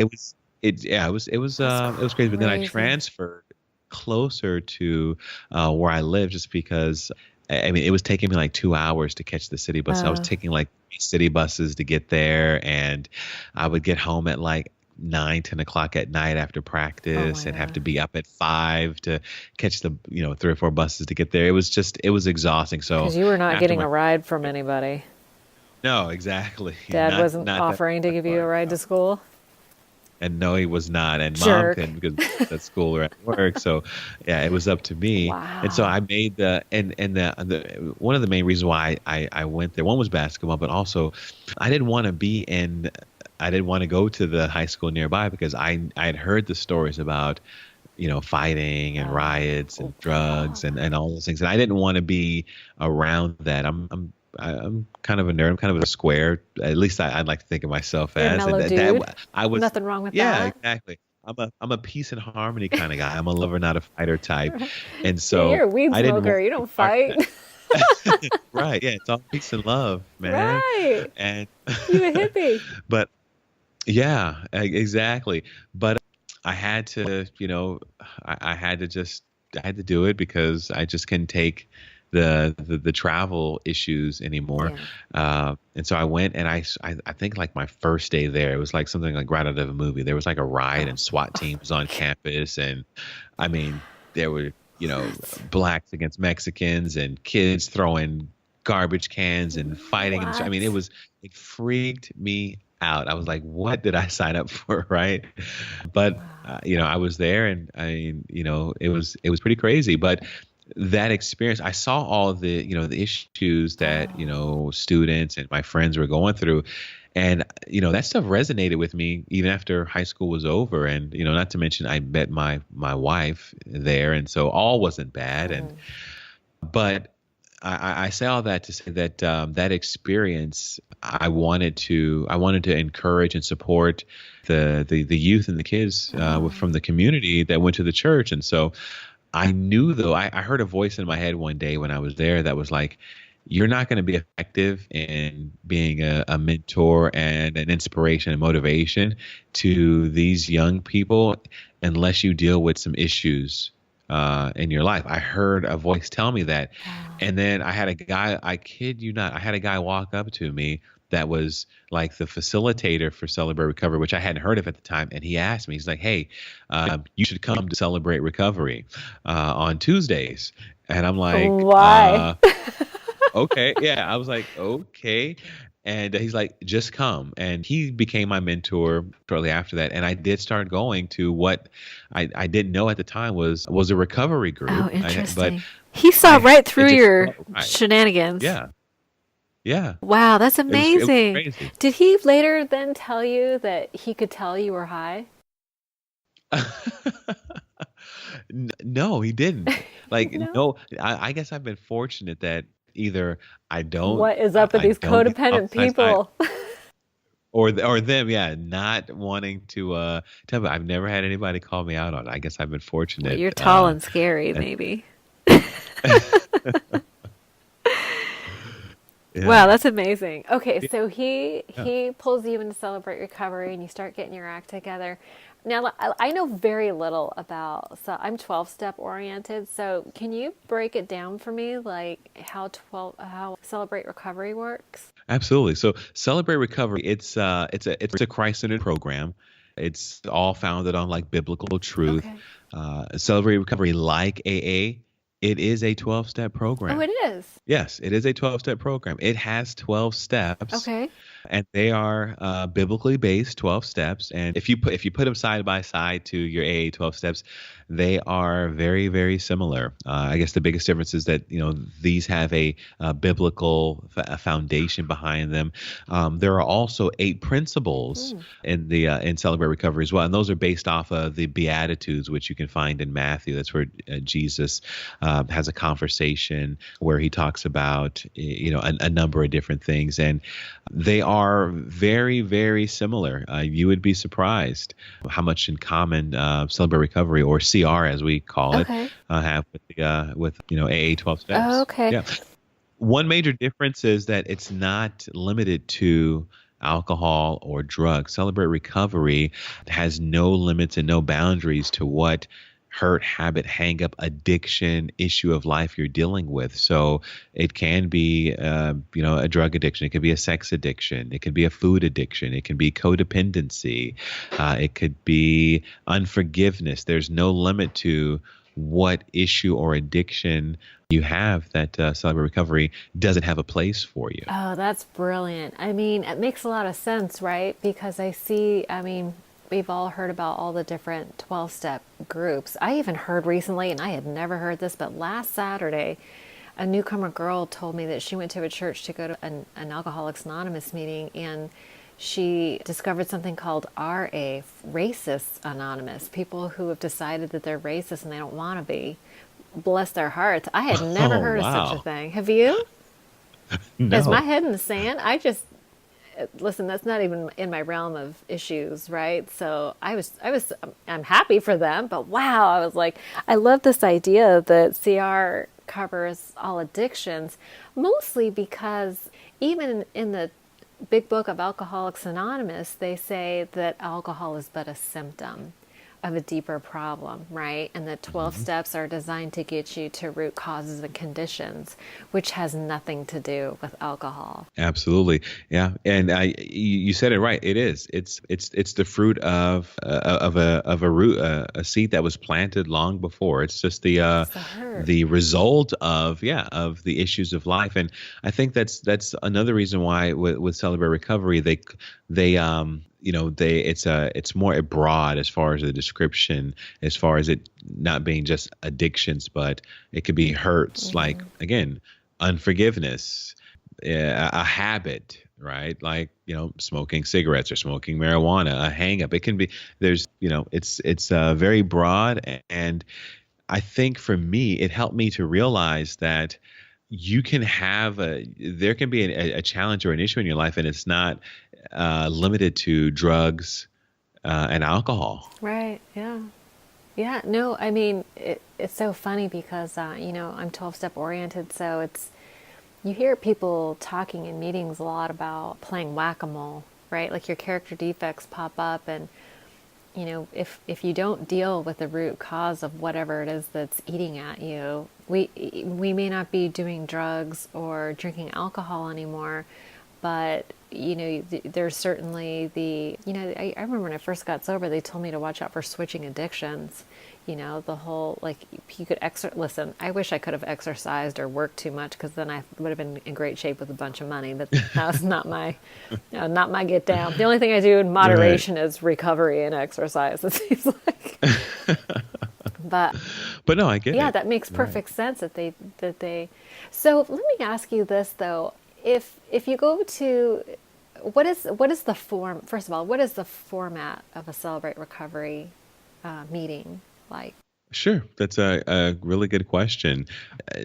that's it was crazy. But then I crazy. transferred closer to where I live just because. I mean, it was taking me like 2 hours to catch the city bus. I was Uh, taking like city buses to get there, and I would get home at like 9, 10 o'clock at night after oh practice my and have to God. be up at 5 to catch the 3 or 4 buses to get there. It was exhausting. So Because you were not after getting my a ride from anybody. no, exactly. Dad wasn't Not that offering to much give you a fun. ride to school. And no, he was not. And mom Jerk. couldn't because mom's at school or at work. So yeah, it was up to me. And so I Wow. made the one of the main reasons why I went there. One was basketball, but also I didn't want to be in. I didn't want to go to the high school nearby because I had heard the stories about fighting and riots and drugs Oh, and all those things, and I didn't want to be around that. I'm kind of a nerd. I'm kind of a square. At least I'd like to think of myself you're a as. And mellow dude. I was. Nothing wrong with Yeah, that. exactly. I'm a peace and harmony kind of guy. I'm a lover, not a fighter type. And Yeah, so you're a weed I didn't smoker. want You to be don't part of fight. that. Right. Yeah. It's all peace and love, man. Right. And, You a hippie. but yeah, exactly. But I had to, I had to I had to do it because I just couldn't take the travel issues anymore. Yeah. And so I went, and I think like my first day there, it was like something like right out of a movie. There was like a riot, Oh, and SWAT teams on campus, and I mean, there were blacks against Mexicans and kids throwing garbage cans and fighting, and I mean, what? it freaked me out. I was like, what did I sign up for, right? But Wow. I was there, and I mean, it was pretty crazy. But that experience, I saw all the the issues that Oh, students and my friends were going through, and that stuff resonated with me even after high school was over. And not to mention, I met my wife there, and so all wasn't bad. And mm, but I say all that to say that that experience, I wanted to encourage and support the youth and the kids oh, from the community that went to the church. And so I knew, though, I heard a voice in my head one day when I was there that was like, you're not going to be effective in being a mentor and an inspiration and motivation to these young people unless you deal with some issues in your life. I heard a voice tell me that. wow. And then I had a guy, I kid you not, I had a guy walk up to me that was like the facilitator for Celebrate Recovery, which I hadn't heard of at the time. And he asked me, he's like, "Hey, you should come to Celebrate Recovery on Tuesdays." And I'm like, Why? okay. Yeah. I was like, okay. And he's like, just come. And he became my mentor shortly after that. And I did start going to what I didn't know at the time was a recovery group. Oh, But interesting. He saw right through it just your felt right. shenanigans. Yeah. Yeah. Wow, that's It was amazing. crazy. Did he later then tell you that he could tell you were high? No, he didn't. Like, No. no, I guess I've been fortunate that either What is up with I these don't get codependent upside high, people? or them, yeah, not wanting to tell me. I've never had anybody call me out on it. I guess I've been Well, fortunate. you're tall and scary, and- maybe. yeah. Wow, that's amazing. Okay, so Yeah. he pulls you into Celebrate Recovery, and you start getting your act together. Now, I know very little about, so I'm 12-step oriented. So can you break it down for me, like how Celebrate Recovery works? Absolutely. So Celebrate Recovery, it's a Christ-centered program. It's all founded on like biblical truth. Okay. Celebrate Recovery, like AA, it is a 12-step program. Oh, it is. Yes, it is a 12-step program. It has 12 steps. Okay. And they are biblically based 12 steps. And if you put them side by side to your AA 12 steps, they are very, very similar. I guess the biggest difference is that these have a biblical foundation behind them. There are also 8 principles in Celebrate Recovery as well, and those are based off of the Beatitudes, which you can find in Matthew. That's where Jesus has a conversation where he talks about a number of different things, and they are very, very similar. You would be surprised how much in common Celebrate Recovery, or CR as we call it, Okay. have with AA 12 steps. Oh, okay. Yeah. One major difference is that it's not limited to alcohol or drugs. Celebrate Recovery has no limits and no boundaries to what hurt, habit, hang up, addiction issue of life you're dealing with. So it can be, a drug addiction. It could be a sex addiction. It could be a food addiction. It can be codependency. It could be unforgiveness. There's no limit to what issue or addiction you have that Celebrate Recovery doesn't have a place for you. Oh, that's brilliant. I mean, it makes a lot of sense, right? Because we've all heard about all the different 12-step groups. I even heard recently, and I had never heard this, but last Saturday, a newcomer girl told me that she went to a church to go to an Alcoholics Anonymous meeting, and she discovered something called RA, Racist Anonymous, people who have decided that they're racist and they don't want to be. Bless their hearts. I had never heard of such a thing. Have you? No. Is my head in the sand? Listen, that's not even in my realm of issues, right? So I'm happy for them, but wow, I was like, I love this idea that CR covers all addictions, mostly because even in the big book of Alcoholics Anonymous, they say that alcohol is but a symptom of a deeper problem, right? And the 12 steps are designed to get you to root causes and conditions, which has nothing to do with alcohol. Absolutely, yeah. And you said it right. It is. It's the fruit of a root, a seed that was planted long before. It's just the result of the issues of life. And I think that's another reason why with Celebrate Recovery it's more broad as far as the description, as far as it not being just addictions, but it could be hurts, like, again, unforgiveness, a habit, right? Like, smoking cigarettes or smoking marijuana, a hang up. It can be, it's very broad. And I think for me, it helped me to realize that there can be a challenge or an issue in your life, and it's not limited to drugs and alcohol. Right. Yeah. Yeah. No, I mean, it's so funny because, I'm 12-step oriented. So you hear people talking in meetings a lot about playing whack-a-mole, right? Like your character defects pop up, and, if you don't deal with the root cause of whatever it is that's eating at you, we may not be doing drugs or drinking alcohol anymore, but there's certainly I remember when I first got sober, they told me to watch out for switching addictions. The whole, like, you could listen, I wish I could have exercised or worked too much, because then I would have been in great shape with a bunch of money, but that's not my, not my get down. The only thing I do in moderation is recovery and exercise, it seems like. But no, I get it. Yeah, that makes perfect sense that they. So let me ask you this though: if you go to, what is the form? First of all, what is the format of a Celebrate Recovery meeting like? Sure. That's a really good question.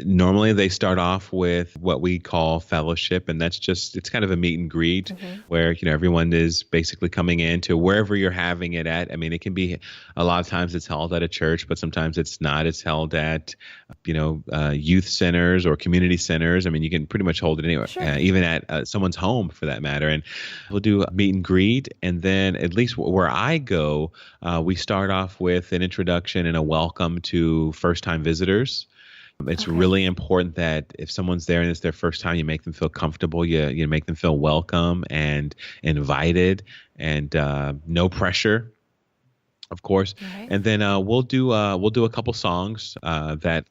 Normally, they start off with what we call fellowship, and it's kind of a meet and greet where, everyone is basically coming in to wherever you're having it at. I mean, it can be, a lot of times it's held at a church, but sometimes it's not. It's held at, youth centers or community centers. I mean, you can pretty much hold it anywhere, even at someone's home for that matter. And we'll do a meet and greet. And then, at least where I go, we start off with an introduction and a welcome to first-time visitors. It's really important that if someone's there and it's their first time, you make them feel comfortable. You make them feel welcome and invited, and no pressure, of course. Right. And then we'll do a couple songs that.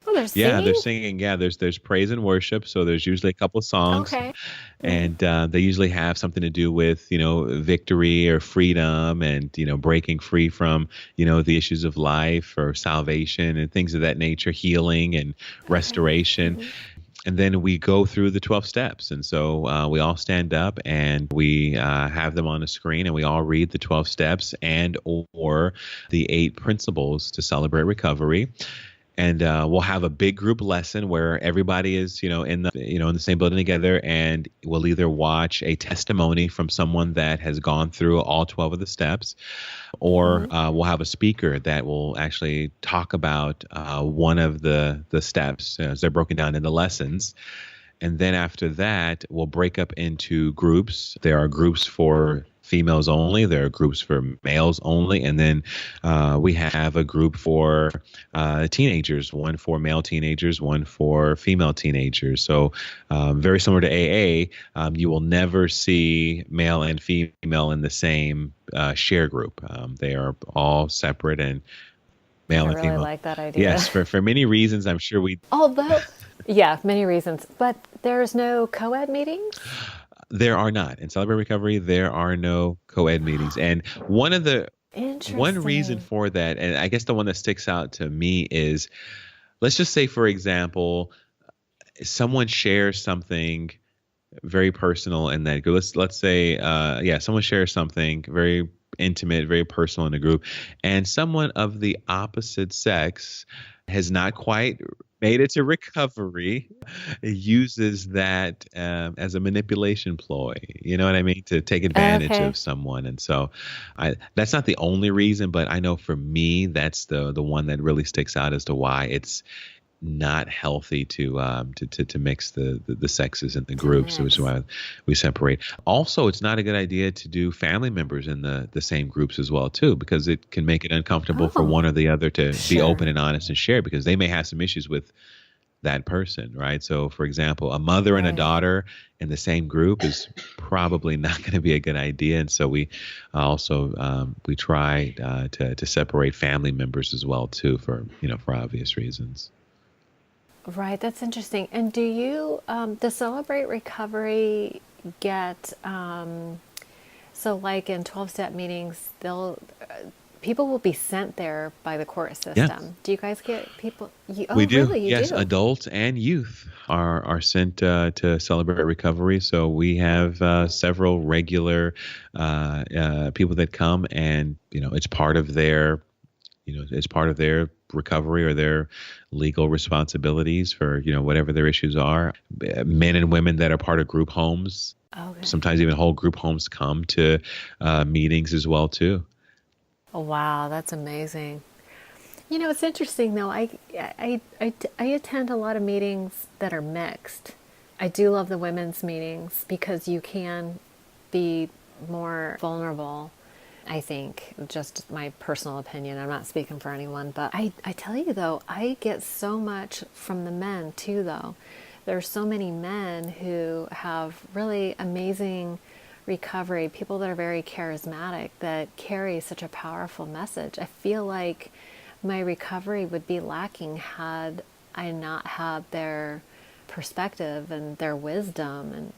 Oh, they're singing? Yeah, they're singing. Yeah, there's praise and worship. So there's usually a couple of songs. Okay. And they usually have something to do with, victory or freedom and, breaking free from, the issues of life or salvation and things of that nature, healing and restoration. And then we go through the 12 steps. And so we all stand up and we have them on a screen, and we all read the 12 steps and or the 8 principles to celebrate recovery. And we'll have a big group lesson where everybody is, in the same building together, and we'll either watch a testimony from someone that has gone through all 12 of the steps, or we'll have a speaker that will actually talk about one of the steps as they're broken down into lessons. And then after that, we'll break up into groups. There are groups for females only. There are groups for males only. And then we have a group for teenagers, one for male teenagers, one for female teenagers. So very similar to AA, you will never see male and female in the same share group. They are all separate and male and female. I really like that idea. Yes, for many reasons. I'm sure Although, yeah, many reasons. But there's no co-ed meetings? There are not. In Celebrate Recovery, there are no co-ed meetings. And one reason for that, and I guess the one that sticks out to me is, let's just say, for example, someone shares something very personal in that group. Let's say, someone shares something very intimate, very personal in the group, and someone of the opposite sex has not quite made it to recovery, uses that as a manipulation ploy. You know what I mean? To take advantage of someone. And so that's not the only reason, but I know for me, that's the one that really sticks out as to why it's not healthy to mix the sexes in the groups, which is why we separate. Also, it's not a good idea to do family members in the same groups as well, too, because it can make it uncomfortable for one or the other to be open and honest and share, because they may have some issues with that person, right? So, for example, a mother and a daughter in the same group is probably not going to be a good idea. And so we also we try to separate family members as well, too, for obvious reasons. Right, that's interesting. And do you, the Celebrate Recovery get, so like in 12-step meetings, people will be sent there by the court system. Yes. Do you guys get people? We do. Really? Yes, do? Adults and youth are sent to Celebrate Recovery. So we have several regular people that come, and it's part of their recovery or their legal responsibilities for whatever their issues are. Men and women that are part of group homes, sometimes even whole group homes, come to meetings as well too. Oh, wow, that's amazing. It's interesting though. I attend a lot of meetings that are mixed. I do love the women's meetings because you can be more vulnerable. I think, just my personal opinion, I'm not speaking for anyone, but I tell you though, I get so much from the men too though, there's so many men who have really amazing recovery, people that are very charismatic, that carry such a powerful message. I feel like my recovery would be lacking had I not had their perspective and their wisdom. And,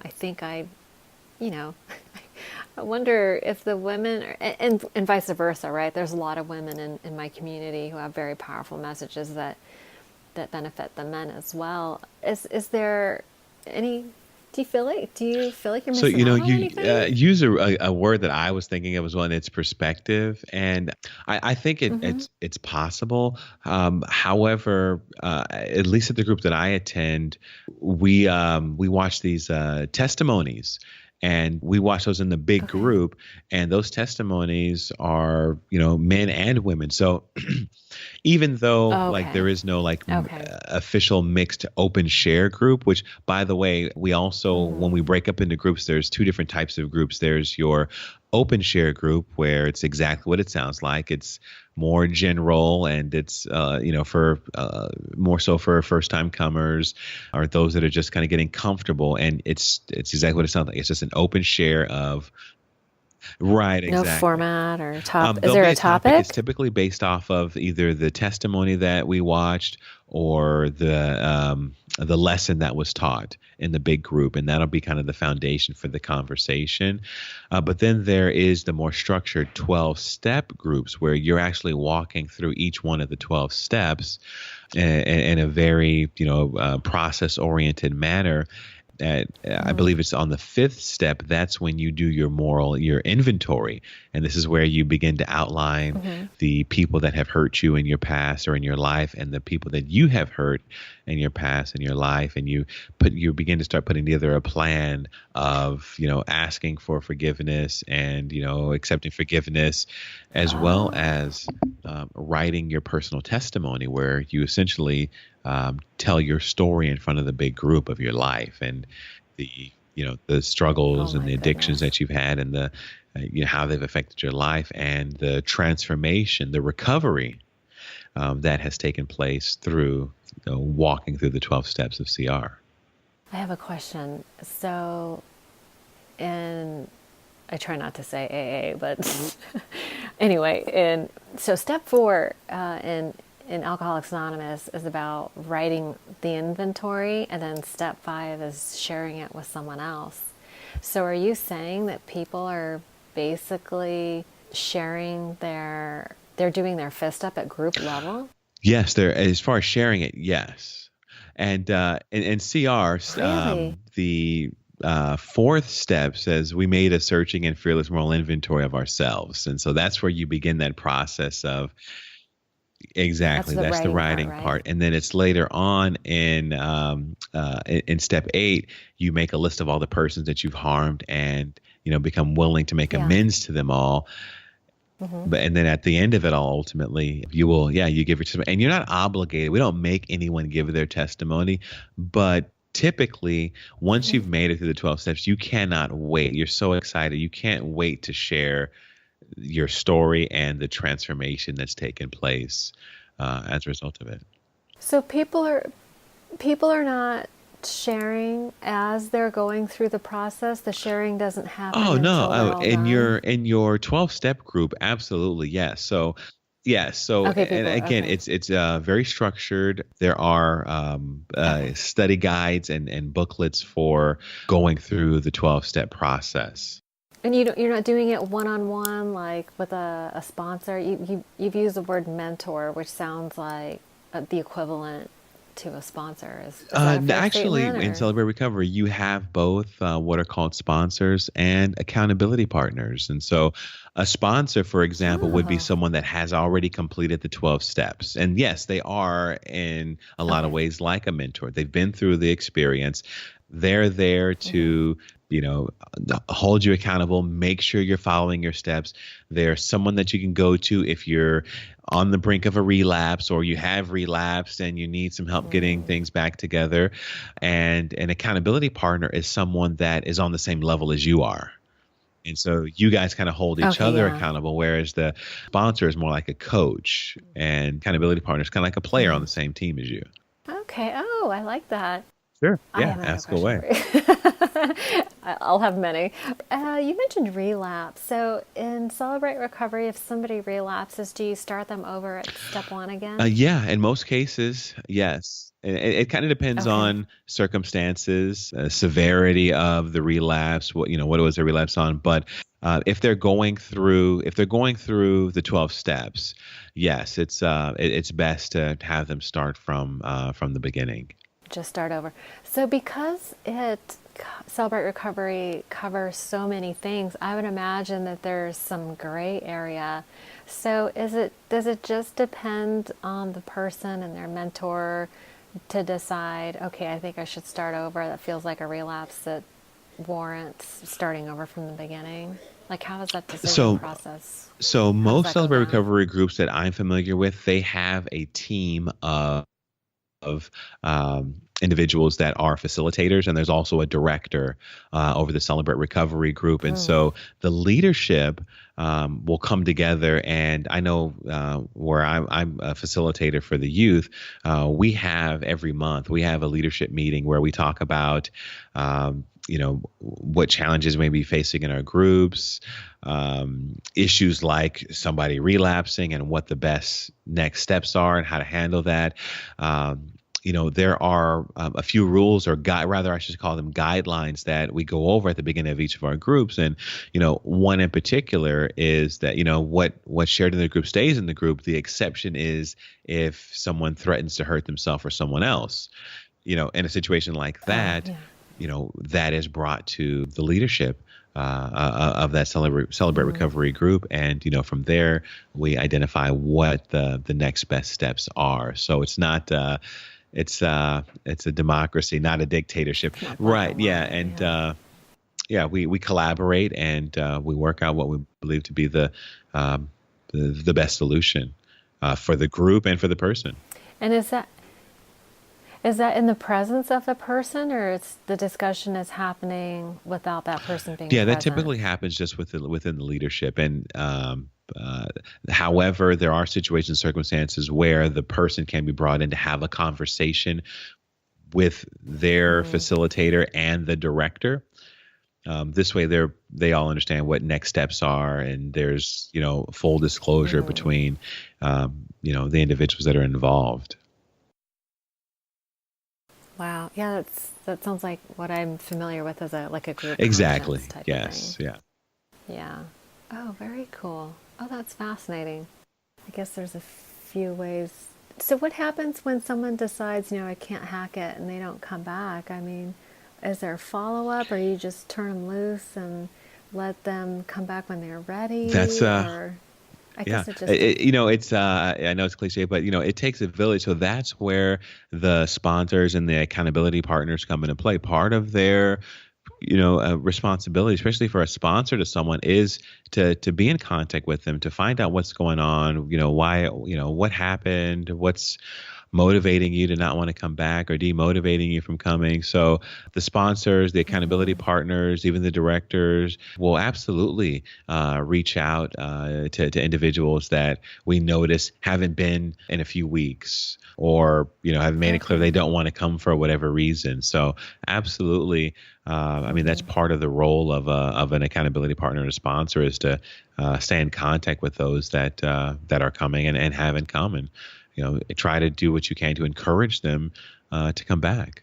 I think I wonder if the women, and vice versa, right? There's a lot of women in my community who have very powerful messages that benefit the men as well. Is there any? Do you feel like you're missing out on anything? You use a word that I was thinking of as well, and it's perspective. And I think it's possible. However, at least at the group that I attend, we watch these testimonies. And we watch those in the big group, and those testimonies are, men and women. So even though there is no official mixed open share group, which, by the way, we also, when we break up into groups, there's two different types of groups. There's your open share group, where it's exactly what it sounds like. It's more general, and it's for more so for first time comers or those that are just kind of getting comfortable. And it's exactly what it sounds like. It's just an open share of. Right, exactly. No format or topic. Is there a topic? It's typically based off of either the testimony that we watched or the lesson that was taught in the big group, and that'll be kind of the foundation for the conversation. But then there is the more structured 12-step groups, where you're actually walking through each one of the 12 steps in a very process-oriented manner. I believe it's on the 5th step. That's when you do your inventory. And this is where you begin to outline the people that have hurt you in your past or in your life, and the people that you have hurt in your past and your life. And you begin to start putting together a plan of, asking for forgiveness and, accepting forgiveness, as well as writing your personal testimony, where you essentially tell your story in front of the big group of your life, and the struggles and the addictions that you've had, and the how they've affected your life, and the transformation, the recovery that has taken place through walking through the 12 steps of CR. I have a question. So, and I try not to say AA, but anyway, and so step 4 in Alcoholics Anonymous is about writing the inventory, and then step 5 is sharing it with someone else. So are you saying that people are basically sharing they're doing their 5th step at group level? Yes, as far as sharing it, yes. And in CR, Really? the 4th step says we made a searching and fearless moral inventory of ourselves. And so that's where you begin that process of. Exactly. That's the writing part. And then it's later on in step 8, you make a list of all the persons that you've harmed, and, become willing to make amends to them all. And then at the end of it all, ultimately, you give your testimony, and you're not obligated. We don't make anyone give their testimony, but typically, once you've made it through the 12 steps, you cannot wait. You're so excited. You can't wait to share your story and the transformation that's taken place as a result of it. So people are not sharing as they're going through the process. The sharing doesn't happen. Oh no! Until in your 12-step group, absolutely, yes. So yes. So and again, it's very structured. There are study guides and booklets for going through the 12-step process. And you're not doing it one-on-one, like with a sponsor. You've used the word mentor, which sounds like the equivalent to a sponsor. Is that a fair actually, statement, in Celebrate Recovery, you have both what are called sponsors and accountability partners. And so a sponsor, for example, would be someone that has already completed the 12 steps. And yes, they are in a lot of ways like a mentor. They've been through the experience. They're there to hold you accountable, make sure you're following your steps. They're someone that you can go to if you're on the brink of a relapse, or you have relapsed and you need some help getting things back together. And an accountability partner is someone that is on the same level as you are. And so you guys kind of hold each other accountable, whereas the sponsor is more like a coach, and accountability partner is kind of like a player on the same team as you. Okay. Oh, I like that. Sure. I Yeah. have another Ask question away. for you. I'll have many. You mentioned relapse. So in Celebrate Recovery, if somebody relapses, do you start them over at step one again? Yeah, in most cases, yes. It kind of depends Okay. on circumstances, severity of the relapse, what it was a relapse on. But if they're going through the 12 steps, yes, it's best to have them start from the beginning. Just start over. So because Celebrate Recovery covers so many things, I would imagine that there's some gray area. So does it just depend on the person and their mentor to decide, okay, I think I should start over. That feels like a relapse that warrants starting over from the beginning. Like, how is that decision So process? so How does most that go celebrate down? recovery groups that I'm familiar with, they have a team of individuals that are facilitators, and there's also a director over the Celebrate Recovery group. And so the leadership will come together. And I know where I'm a facilitator for the youth, we have every month we have a leadership meeting where we talk about. What challenges we may be facing in our groups, issues like somebody relapsing and what the best next steps are and how to handle that. There are a few rules or rather I should call them guidelines that we go over at the beginning of each of our groups. And, one in particular is that, what's shared in the group stays in the group. The exception is if someone threatens to hurt themselves or someone else, in a situation like Oh, that, yeah. that is brought to the leadership of that celebrate recovery group, and from there we identify what the next best steps are. So it's not it's a democracy, not a dictatorship, It's not black right? and Yeah, white. and Yeah. yeah, we collaborate and we work out what we believe to be um, the best solution for the group and for the person. And is that in the presence of the person, or it's the discussion is happening without that person being Yeah, that present? typically happens just within the leadership. And uh, however, there are situations, circumstances where the person can be brought in to have a conversation with their facilitator and the director. This way, they all understand what next steps are, and there's full disclosure between the individuals that are involved. Wow. Yeah, that sounds like what I'm familiar with as a group conscience Exactly. type of thing. Yes. Yeah. Yeah. Oh, very cool. Oh, that's fascinating. I guess there's a few ways. So what happens when someone decides, I can't hack it and they don't come back? I mean, is there a follow-up, or you just turn them loose and let them come back when they're That's ready? Or I Yeah, guess it just it's I know it's cliche, but it takes a village. So that's where the sponsors and the accountability partners come into play. Part of their responsibility, especially for a sponsor to someone, is to be in contact with them, to find out what's going on, why, what happened, what's motivating you to not want to come back or demotivating you from coming. So the sponsors, the accountability partners, even the directors will absolutely reach out to individuals that we notice haven't been in a few weeks, or have made it clear they okay. don't want to come for whatever reason. So absolutely, I mean that's part of the role of an accountability partner and a sponsor, is to stay in contact with those that are coming and haven't come, and try to do what you can to encourage them to come back.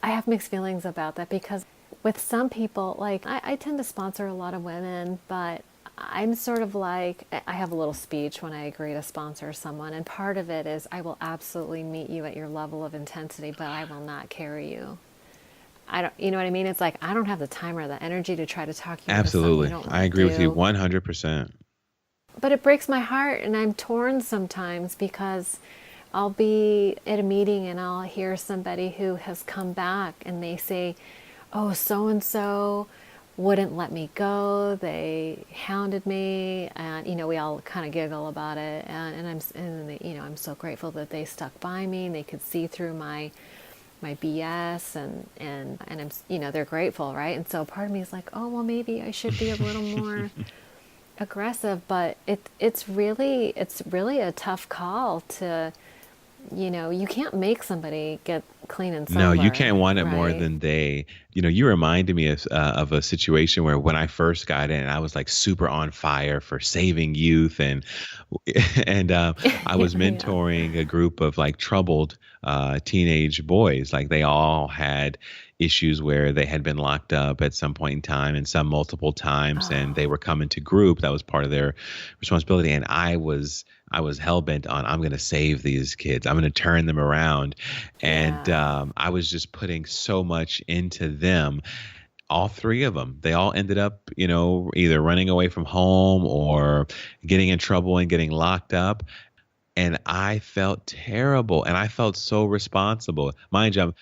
I have mixed feelings about that because with some people, like I tend to sponsor a lot of women, but I'm sort of like, I have a little speech when I agree to sponsor someone. And part of it is I will absolutely meet you at your level of intensity, but I will not carry you. I don't, you know what I mean? It's like, I don't have the time or the energy to try to talk you into something you Absolutely. don't want I to agree with you do. 100%. But it breaks my heart, and I'm torn sometimes because I'll be at a meeting and I'll hear somebody who has come back and they say, oh, so and so wouldn't let me go. They hounded me, and we all kind of giggle about it. I'm so grateful that they stuck by me and they could see through my BS, and I'm they're grateful, right? And so part of me is like, oh well, maybe I should be a little more aggressive, but it's really a tough call to you can't make somebody get clean and No, you sober, can't want it more right? than they. You reminded me of a situation where when I first got in, I was like super on fire for saving youth, and and I was Yeah. mentoring a group of like troubled teenage boys. Like they all had issues where they had been locked up at some point in time, and some multiple times, and they Oh, were coming to group. That was part of their responsibility, and I was hell bent on I'm going to save these kids. I'm going to turn them around. And yeah. I was just putting so much into them. All three of them, they all ended up, either running away from home or getting in trouble and getting locked up. And I felt terrible, and I felt so responsible. Mind you,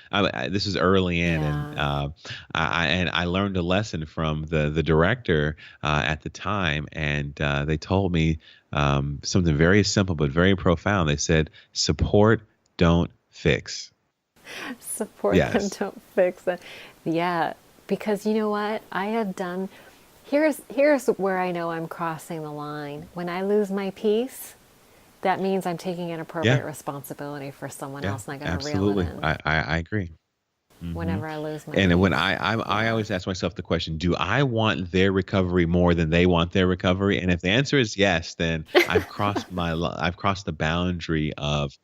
this is early in, and Yeah. I learned a lesson from the director at the time, and they told me something very simple but very profound. They said, "Support, don't fix." Support them, Yes. don't fix it. Yeah, because you know what? I have done. Here's where I know I'm crossing the line. When I lose my peace, that means I'm taking Yeah. inappropriate responsibility for someone Yeah. else, and I got to reel it Absolutely. in I agree. Hmm. whenever I lose my And when peace. I Yeah. always ask myself the question, do I want their recovery more than they want their recovery? And if the answer is yes, then I've crossed the boundary of,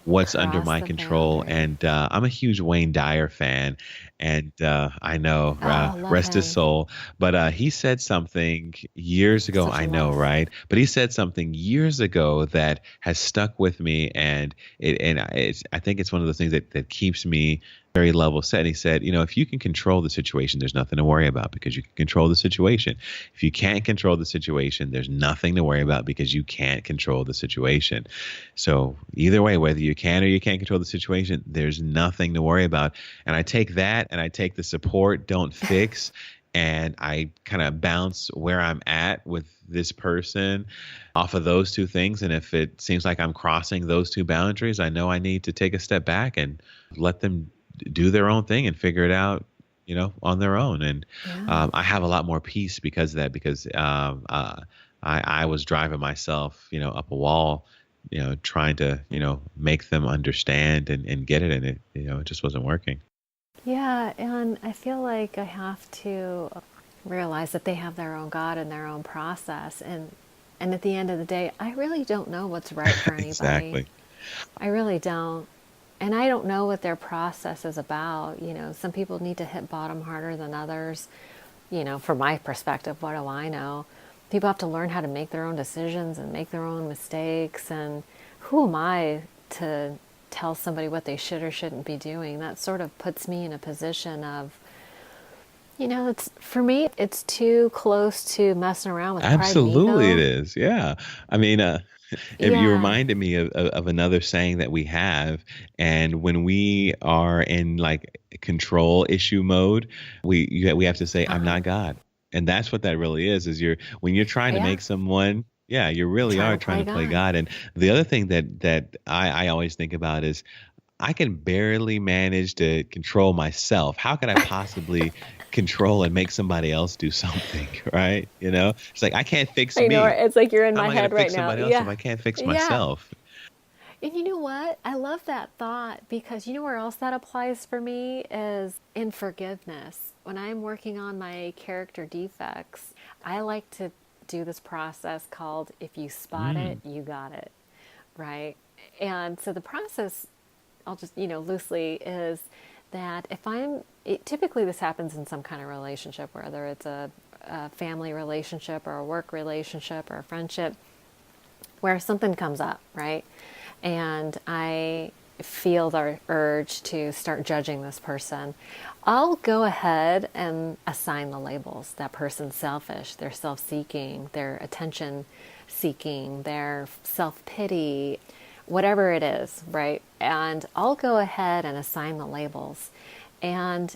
what's under Cross my the control. boundary. And I'm a huge Wayne Dyer fan, and I know, Oh, love rest his him. soul, but he said something years ago. Such a I know, loss. right? But he said something years ago that has stuck with me, and I think it's one of those things that keeps me very level set. And he said, if you can control the situation, there's nothing to worry about because you can control the situation. If you can't control the situation, there's nothing to worry about because you can't control the situation. So either way, whether you can or you can't control the situation, there's nothing to worry about. And I take that and I take the support, don't fix, and I kind of bounce where I'm at with this person off of those two things. And if it seems like I'm crossing those two boundaries, I know I need to take a step back and let them do their own thing and figure it out, on their own. And Yeah. I have a lot more peace because of that, because I was driving myself, up a wall, trying to, make them understand and get it. And it just wasn't working. Yeah, and I feel like I have to realize that they have their own God and their own process, and at the end of the day, I really don't know what's right for anybody. Exactly. I really don't. And I don't know what their process is about. Some people need to hit bottom harder than others. From my perspective, what do I know? People have to learn how to make their own decisions and make their own mistakes. And who am I to tell somebody what they should or shouldn't be doing? That sort of puts me in a position of, it's for me, it's too close to messing around with pride and Absolutely, it ego. is. Yeah. I mean, if you Yeah. reminded me of another saying that we have, and when we are in like control issue mode, we have to say, "I'm Uh-huh. not God," and that's what that really is. Is when you're trying to Yeah. make someone, yeah, you really Trying are to trying play to play God. God. And the other thing that I always think about is I can barely manage to control myself. How could I possibly control and make somebody else do something, right? It's like I can't fix I know, me. it's like you're in How am my I going to head right fix now. somebody else if Yeah. I can't fix Yeah. myself? And you know what? I love that thought because you know where else that applies for me is in forgiveness. When I'm working on my character defects, I like to do this process called if you spot it, Mm, you got it, right? And so the process, I'll just, loosely is that if typically this happens in some kind of relationship, whether it's a family relationship or a work relationship or a friendship, where something comes up, right? And I feel the urge to start judging this person, I'll go ahead and assign the labels. That person's selfish, they're self seeking, they're attention seeking, they're self pity, whatever it is, right? And I'll go ahead and assign the labels. And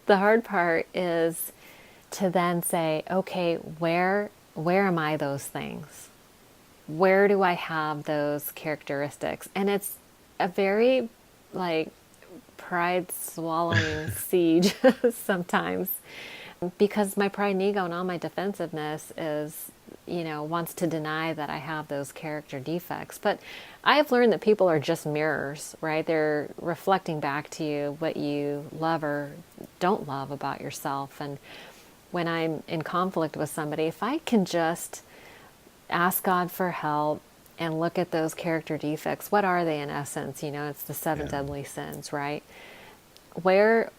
the hard part is to then say, okay, where am I those things? Where do I have those characteristics? And it's a very like pride swallowing siege sometimes because my pride and ego and all my defensive is wants to deny that I have those character defects. But I have learned that people are just mirrors, right? They're reflecting back to you what you love or don't love about yourself. And when I'm in conflict with somebody, if I can just ask God for help and look at those character defects, what are they in essence? It's the seven deadly sins, right? Where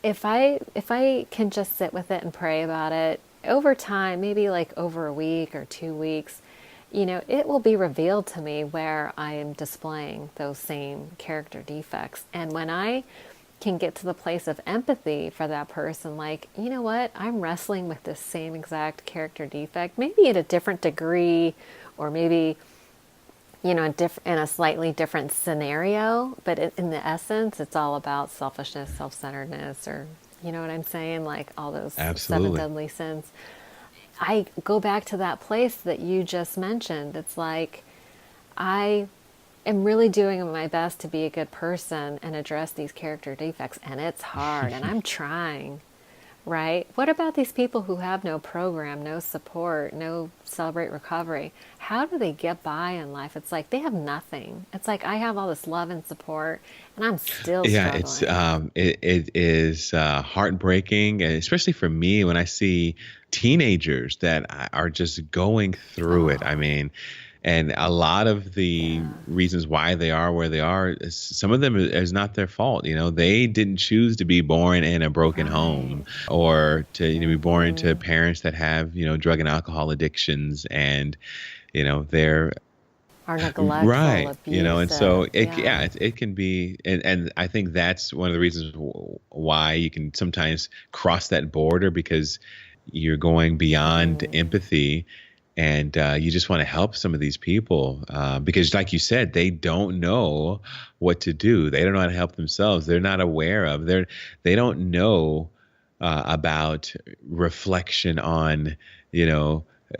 if I can just sit with it and pray about it over time, maybe like over a week or 2 weeks, it will be revealed to me where I am displaying those same character defects. And when I can get to the place of empathy for that person, like, you know what, I'm wrestling with this same exact character defect, maybe at a different degree, or maybe in a slightly different scenario, but in the essence, it's all about selfishness, self-centeredness, or you know what I'm saying? Like all those seven deadly sins. I go back to that place that you just mentioned. It's like, I am really doing my best to be a good person and address these character defects, and it's hard, and I'm trying. Right? What about these people who have no program, no support, no Celebrate Recovery? How do they get by in life? It's like they have nothing. It's like I have all this love and support, and I'm still struggling. It is heartbreaking, and especially for me when I see teenagers that are just going through it. I mean, and a lot of the reasons why they are where they are, some of them is not their fault. They didn't choose to be born in a broken home, or to be born to parents that have, drug and alcohol addictions, and, they're are neglectful, right. abusive. And so it can be, and I think that's one of the reasons why you can sometimes cross that border, because you're going beyond empathy. And you just want to help some of these people because, like you said, they don't know what to do. They don't know how to help themselves. They're not aware of. They don't know about reflection on,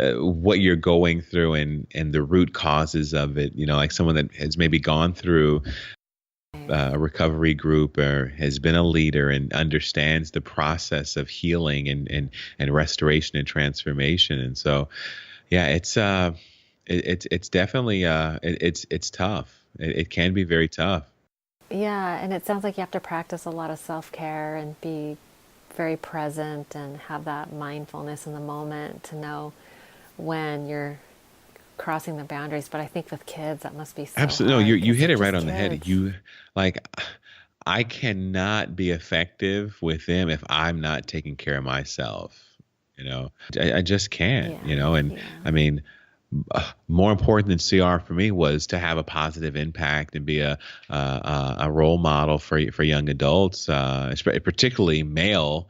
what you're going through and the root causes of it. Like someone that has maybe gone through a recovery group or has been a leader and understands the process of healing and restoration and transformation. And so, yeah, it's definitely it's tough. It can be very tough. Yeah, and it sounds like you have to practice a lot of self-care and be very present and have that mindfulness in the moment to know when you're crossing the boundaries. But I think with kids, that must be so absolutely. hard, No, you hit it right just on the head. kids. I cannot be effective with them if I'm not taking care of myself. I just can't. And I mean, more important than CR for me was to have a positive impact and be a role model for young adults, particularly male,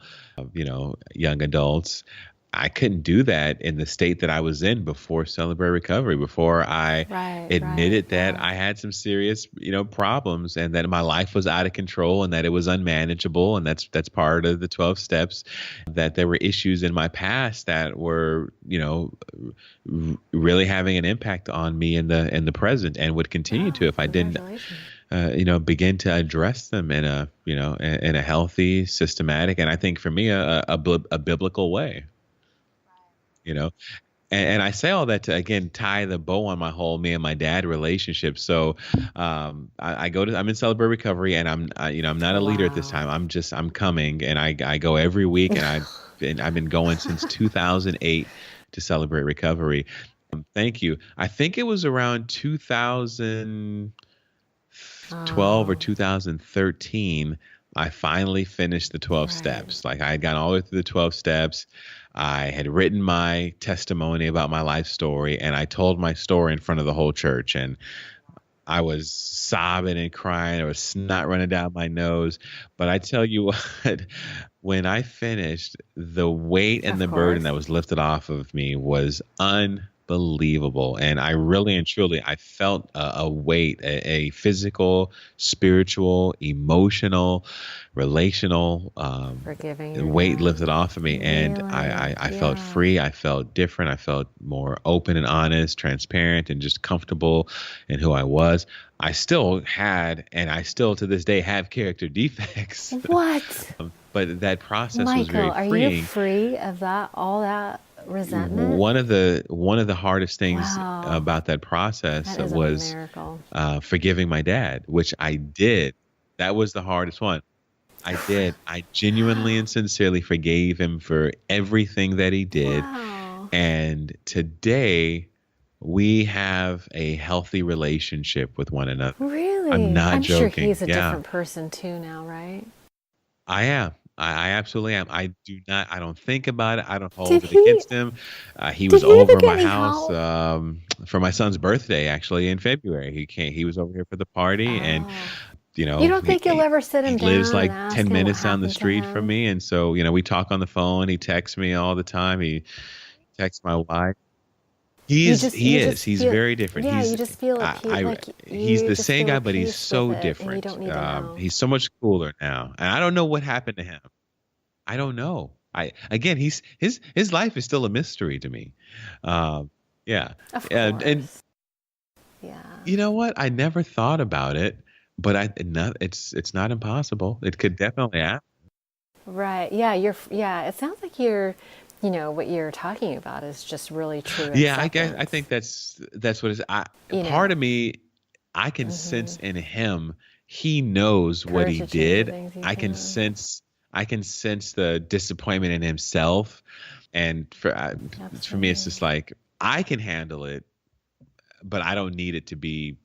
young adults. I couldn't do that in the state that I was in before Celebrate Recovery, before I admitted that I had some serious, problems, and that my life was out of control and that it was unmanageable. And that's part of the 12 steps, that there were issues in my past that were, really having an impact on me in the present, and would continue to if I didn't begin to address them in a healthy, systematic, and I think for me, a biblical way. And I say all that to, again, tie the bow on my whole me and my dad relationship. So I'm in Celebrate Recovery, and I'm not a leader at this time. I'm coming, and I go every week, and I've been going since 2008 to Celebrate Recovery. Thank you. I think it was around 2012 or 2013. I finally finished the 12 steps. Like, I had gone all the way through the 12 steps. I had written my testimony about my life story, and I told my story in front of the whole church. And I was sobbing and crying. There was snot running down my nose. But I tell you what, when I finished, the weight and the burden that was lifted off of me was unbelievable. And I really and truly, I felt a weight, a physical, spiritual, emotional, relational forgiving weight lifted off of me. And I felt free. I felt different. I felt more open and honest, transparent, and just comfortable in who I was. I still had, and I still to this day have, character defects. What? But that process Michael, was very freeing. are you free of that, all that resentment? One of the hardest things Wow. about that process That is a was miracle. forgiving my dad, which I did. That was the hardest one. I did. I genuinely and sincerely forgave him for everything that he did. Wow. And today we have a healthy relationship with one another. I'm Really? not I'm sure joking. he's a Yeah, different person too now, right? I am. I absolutely am. I don't think about it. I don't Did hold it he against him. He did was he ever over get my any house help? for my son's birthday, actually, in February. He was over here for the party, and Oh. you You know, don't think you'll ever sit he him lives down and like ask 10 him what minutes down the happened to street from him? me. And so, we talk on the phone. He texts me all the time. He texts my wife. He's Feel, very different. yeah, you just feel at peace, like He's you the just same feel guy, at but he's peace with so it, and you different. don't need to know. He's so much cooler now. And I don't know what happened to him. I don't know. Again, his life is still a mystery to me. Um, yeah. Of And course. Yeah. you know what? I never thought about it, but it's not impossible. It could definitely happen. Right. Yeah, yeah, it sounds like what you're talking about is just really true Yeah, I think acceptance. that's what it's. You Part know, of me, I can sense in him. He knows what courage he to change the did. things he's I can doing. sense. I can sense the disappointment in himself, and for me, it's Absolutely. just like I can handle it, but I don't need it to be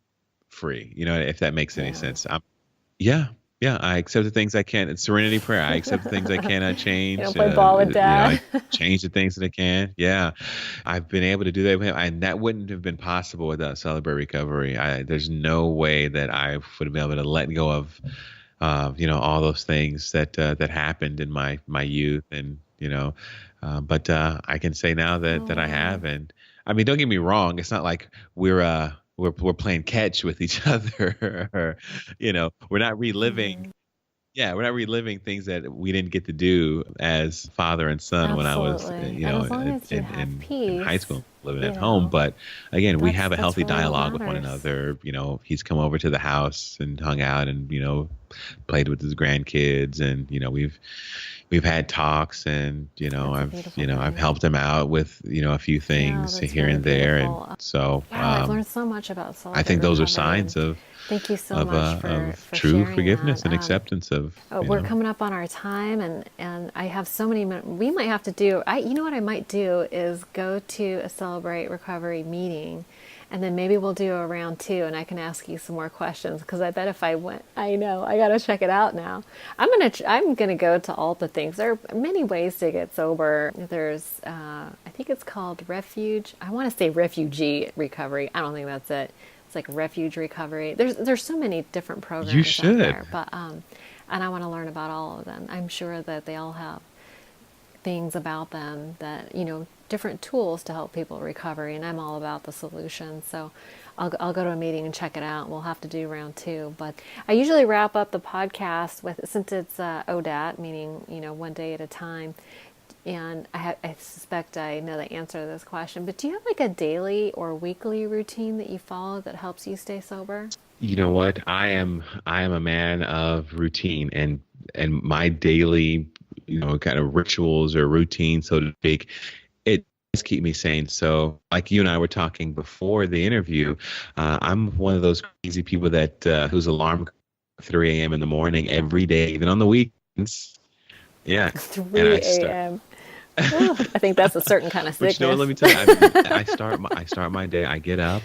free. If that makes any Yeah. sense. Yeah, yeah. I accept the things I can't. It's serenity prayer. I accept the things I cannot You don't change. play ball with I dad. change the things that I can. Yeah, I've been able to do that with him, and that wouldn't have been possible without Celebrate Recovery. There's no way that I would have been able to let go of, all those things that happened in my youth, and but I can say now that I Oh. have, and I mean, don't get me wrong. It's not like we're playing catch with each other. Or, we're not reliving. Mhm. Yeah, we're not reliving things that we didn't get to do as father and son when I was, Absolutely. And as long as you have in high peace, school living you at home. know, But again, we have a that's healthy really what dialogue with one matters. another. He's come over to the house and hung out and played with his grandkids, and we've had talks, and That's a I've beautiful I've thing. helped him out with a few Yeah, things that's here really and there, and beautiful. so Wow, I've learned so much about I Celebrate think those are Recovery, and signs of thank you so much for true sharing forgiveness that. and acceptance of We're coming up on our time, and I have so many. We might have to do. You know what I might do is go to a Celebrate Recovery meeting, and then maybe we'll do a round two, and I can ask you some more questions because I bet if I went, I know I got to check it out now. I'm gonna go to all the things. There are many ways to get sober. There's I think it's called Refuge. I want to say Refugee Recovery. I don't think that's it. It's like Refuge Recovery. There's so many different you programs out should. there, but and I want to learn about all of them. I'm sure that they all have things about them that different tools to help people recovery, and I'm all about the solution. So I'll go to a meeting and check it out. We'll have to do round two, but I usually wrap up the podcast with, since it's ODAT, meaning one day at a time. And I suspect I know the answer to this question, but do you have like a daily or weekly routine that you follow that helps you stay sober? You know what? I am a man of routine, and my daily, kind of rituals or routine, so to speak, it does keep me sane. So, like you and I were talking before the interview, I'm one of those crazy people that whose alarm 3 a.m. in the morning every day, even on the weekends. Yeah, and 3 a.m. Ooh, I think that's a certain kind of but sickness. let me tell you, I start my day. I get up,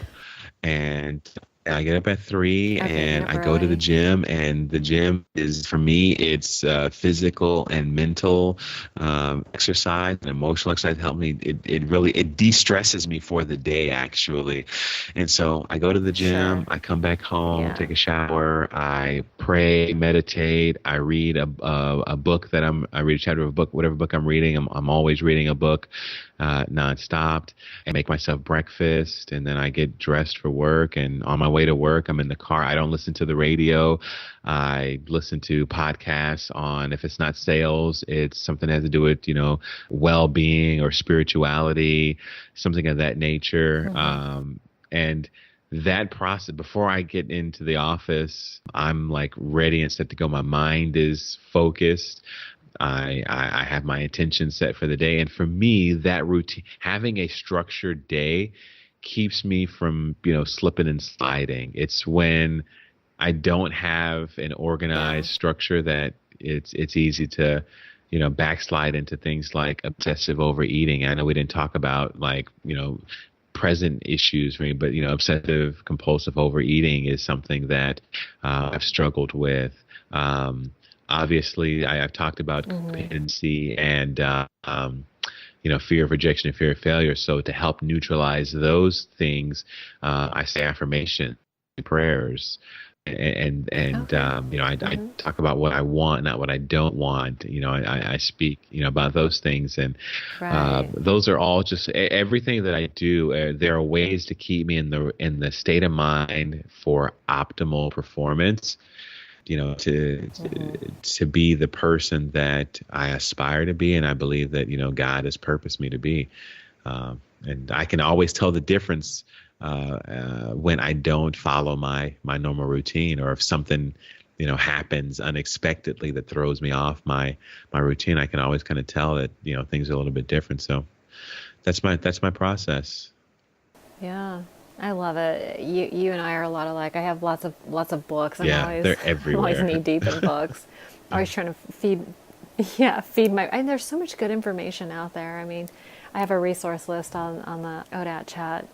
and I get up at 3, Okay, get and up I go to the early. gym, and the gym is, for me, it's physical and mental exercise and emotional exercise. Help me. It really, it de-stresses me for the day, actually. And so I go to the gym, Sure. I come back home, Yeah. take a shower, I pray, meditate, I read a book I read a chapter of a book, whatever book I'm reading. I'm always reading a book nonstop. I make myself breakfast, and then I get dressed for work. And on my way to work, I'm in the car. I don't listen to the radio. I listen to podcasts on, if it's not sales, it's something that has to do with, well-being or spirituality, something of that nature. And that process, before I get into the office, I'm like ready and set to go. My mind is focused. I have my intention set for the day. And for me, that routine, having a structured day keeps me from, slipping and sliding. It's when I don't have an organized structure that it's easy to, backslide into things like obsessive overeating. I know we didn't talk about present issues for me, but obsessive compulsive overeating is something that I've struggled with. Obviously, I've talked about codependency and fear of rejection and fear of failure. So to help neutralize those things, I say affirmation, prayers. I talk about what I want, not what I don't want. I speak, about those things, and those are all just everything that I do. There are ways to keep me in the state of mind for optimal performance. To be the person that I aspire to be, and I believe that God has purposed me to be, and I can always tell the difference when I don't follow my normal routine, or if something happens unexpectedly that throws me off my routine. I can always kind of tell that things are a little bit different. So that's my process. Yeah, I love it. You and I are a lot alike. I have lots of books. They're everywhere. I'm always knee deep in books. Always trying to feed my. And there's so much good information out there. I mean, I have a resource list on the ODAT Chat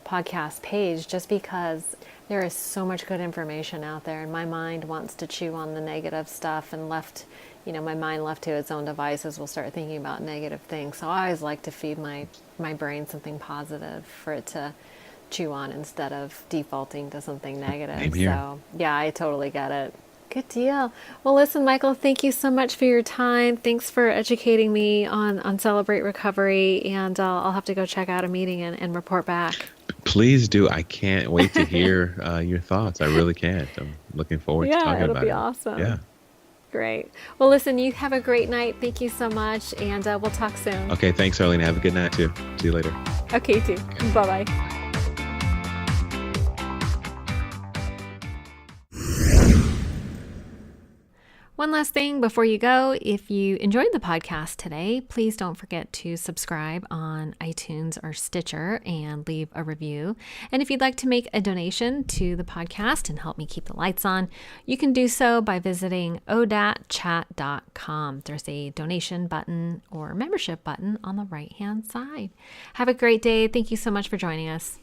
podcast page, just because there is so much good information out there, and my mind wants to chew on the negative stuff, and my mind left to its own devices will start thinking about negative things. So I always like to feed my brain something positive for it to chew on, instead of defaulting to something negative. So yeah, I totally get it. Good deal. Well, listen, Michael, thank you so much for your time. Thanks for educating me on Celebrate Recovery, and I'll have to go check out a meeting and report back. Please do. I can't wait to hear your thoughts. I really can't. I'm looking forward to talking about it. Yeah, it'll be awesome. Yeah. Great. Well, listen, you have a great night. Thank you so much, and we'll talk soon. Okay, thanks, Arlene. Have a good night, too. See you later. Okay, too. Bye-bye. One last thing before you go, if you enjoyed the podcast today, please don't forget to subscribe on iTunes or Stitcher and leave a review. And if you'd like to make a donation to the podcast and help me keep the lights on, you can do so by visiting odatchat.com. There's a donation button or membership button on the right-hand side. Have a great day. Thank you so much for joining us.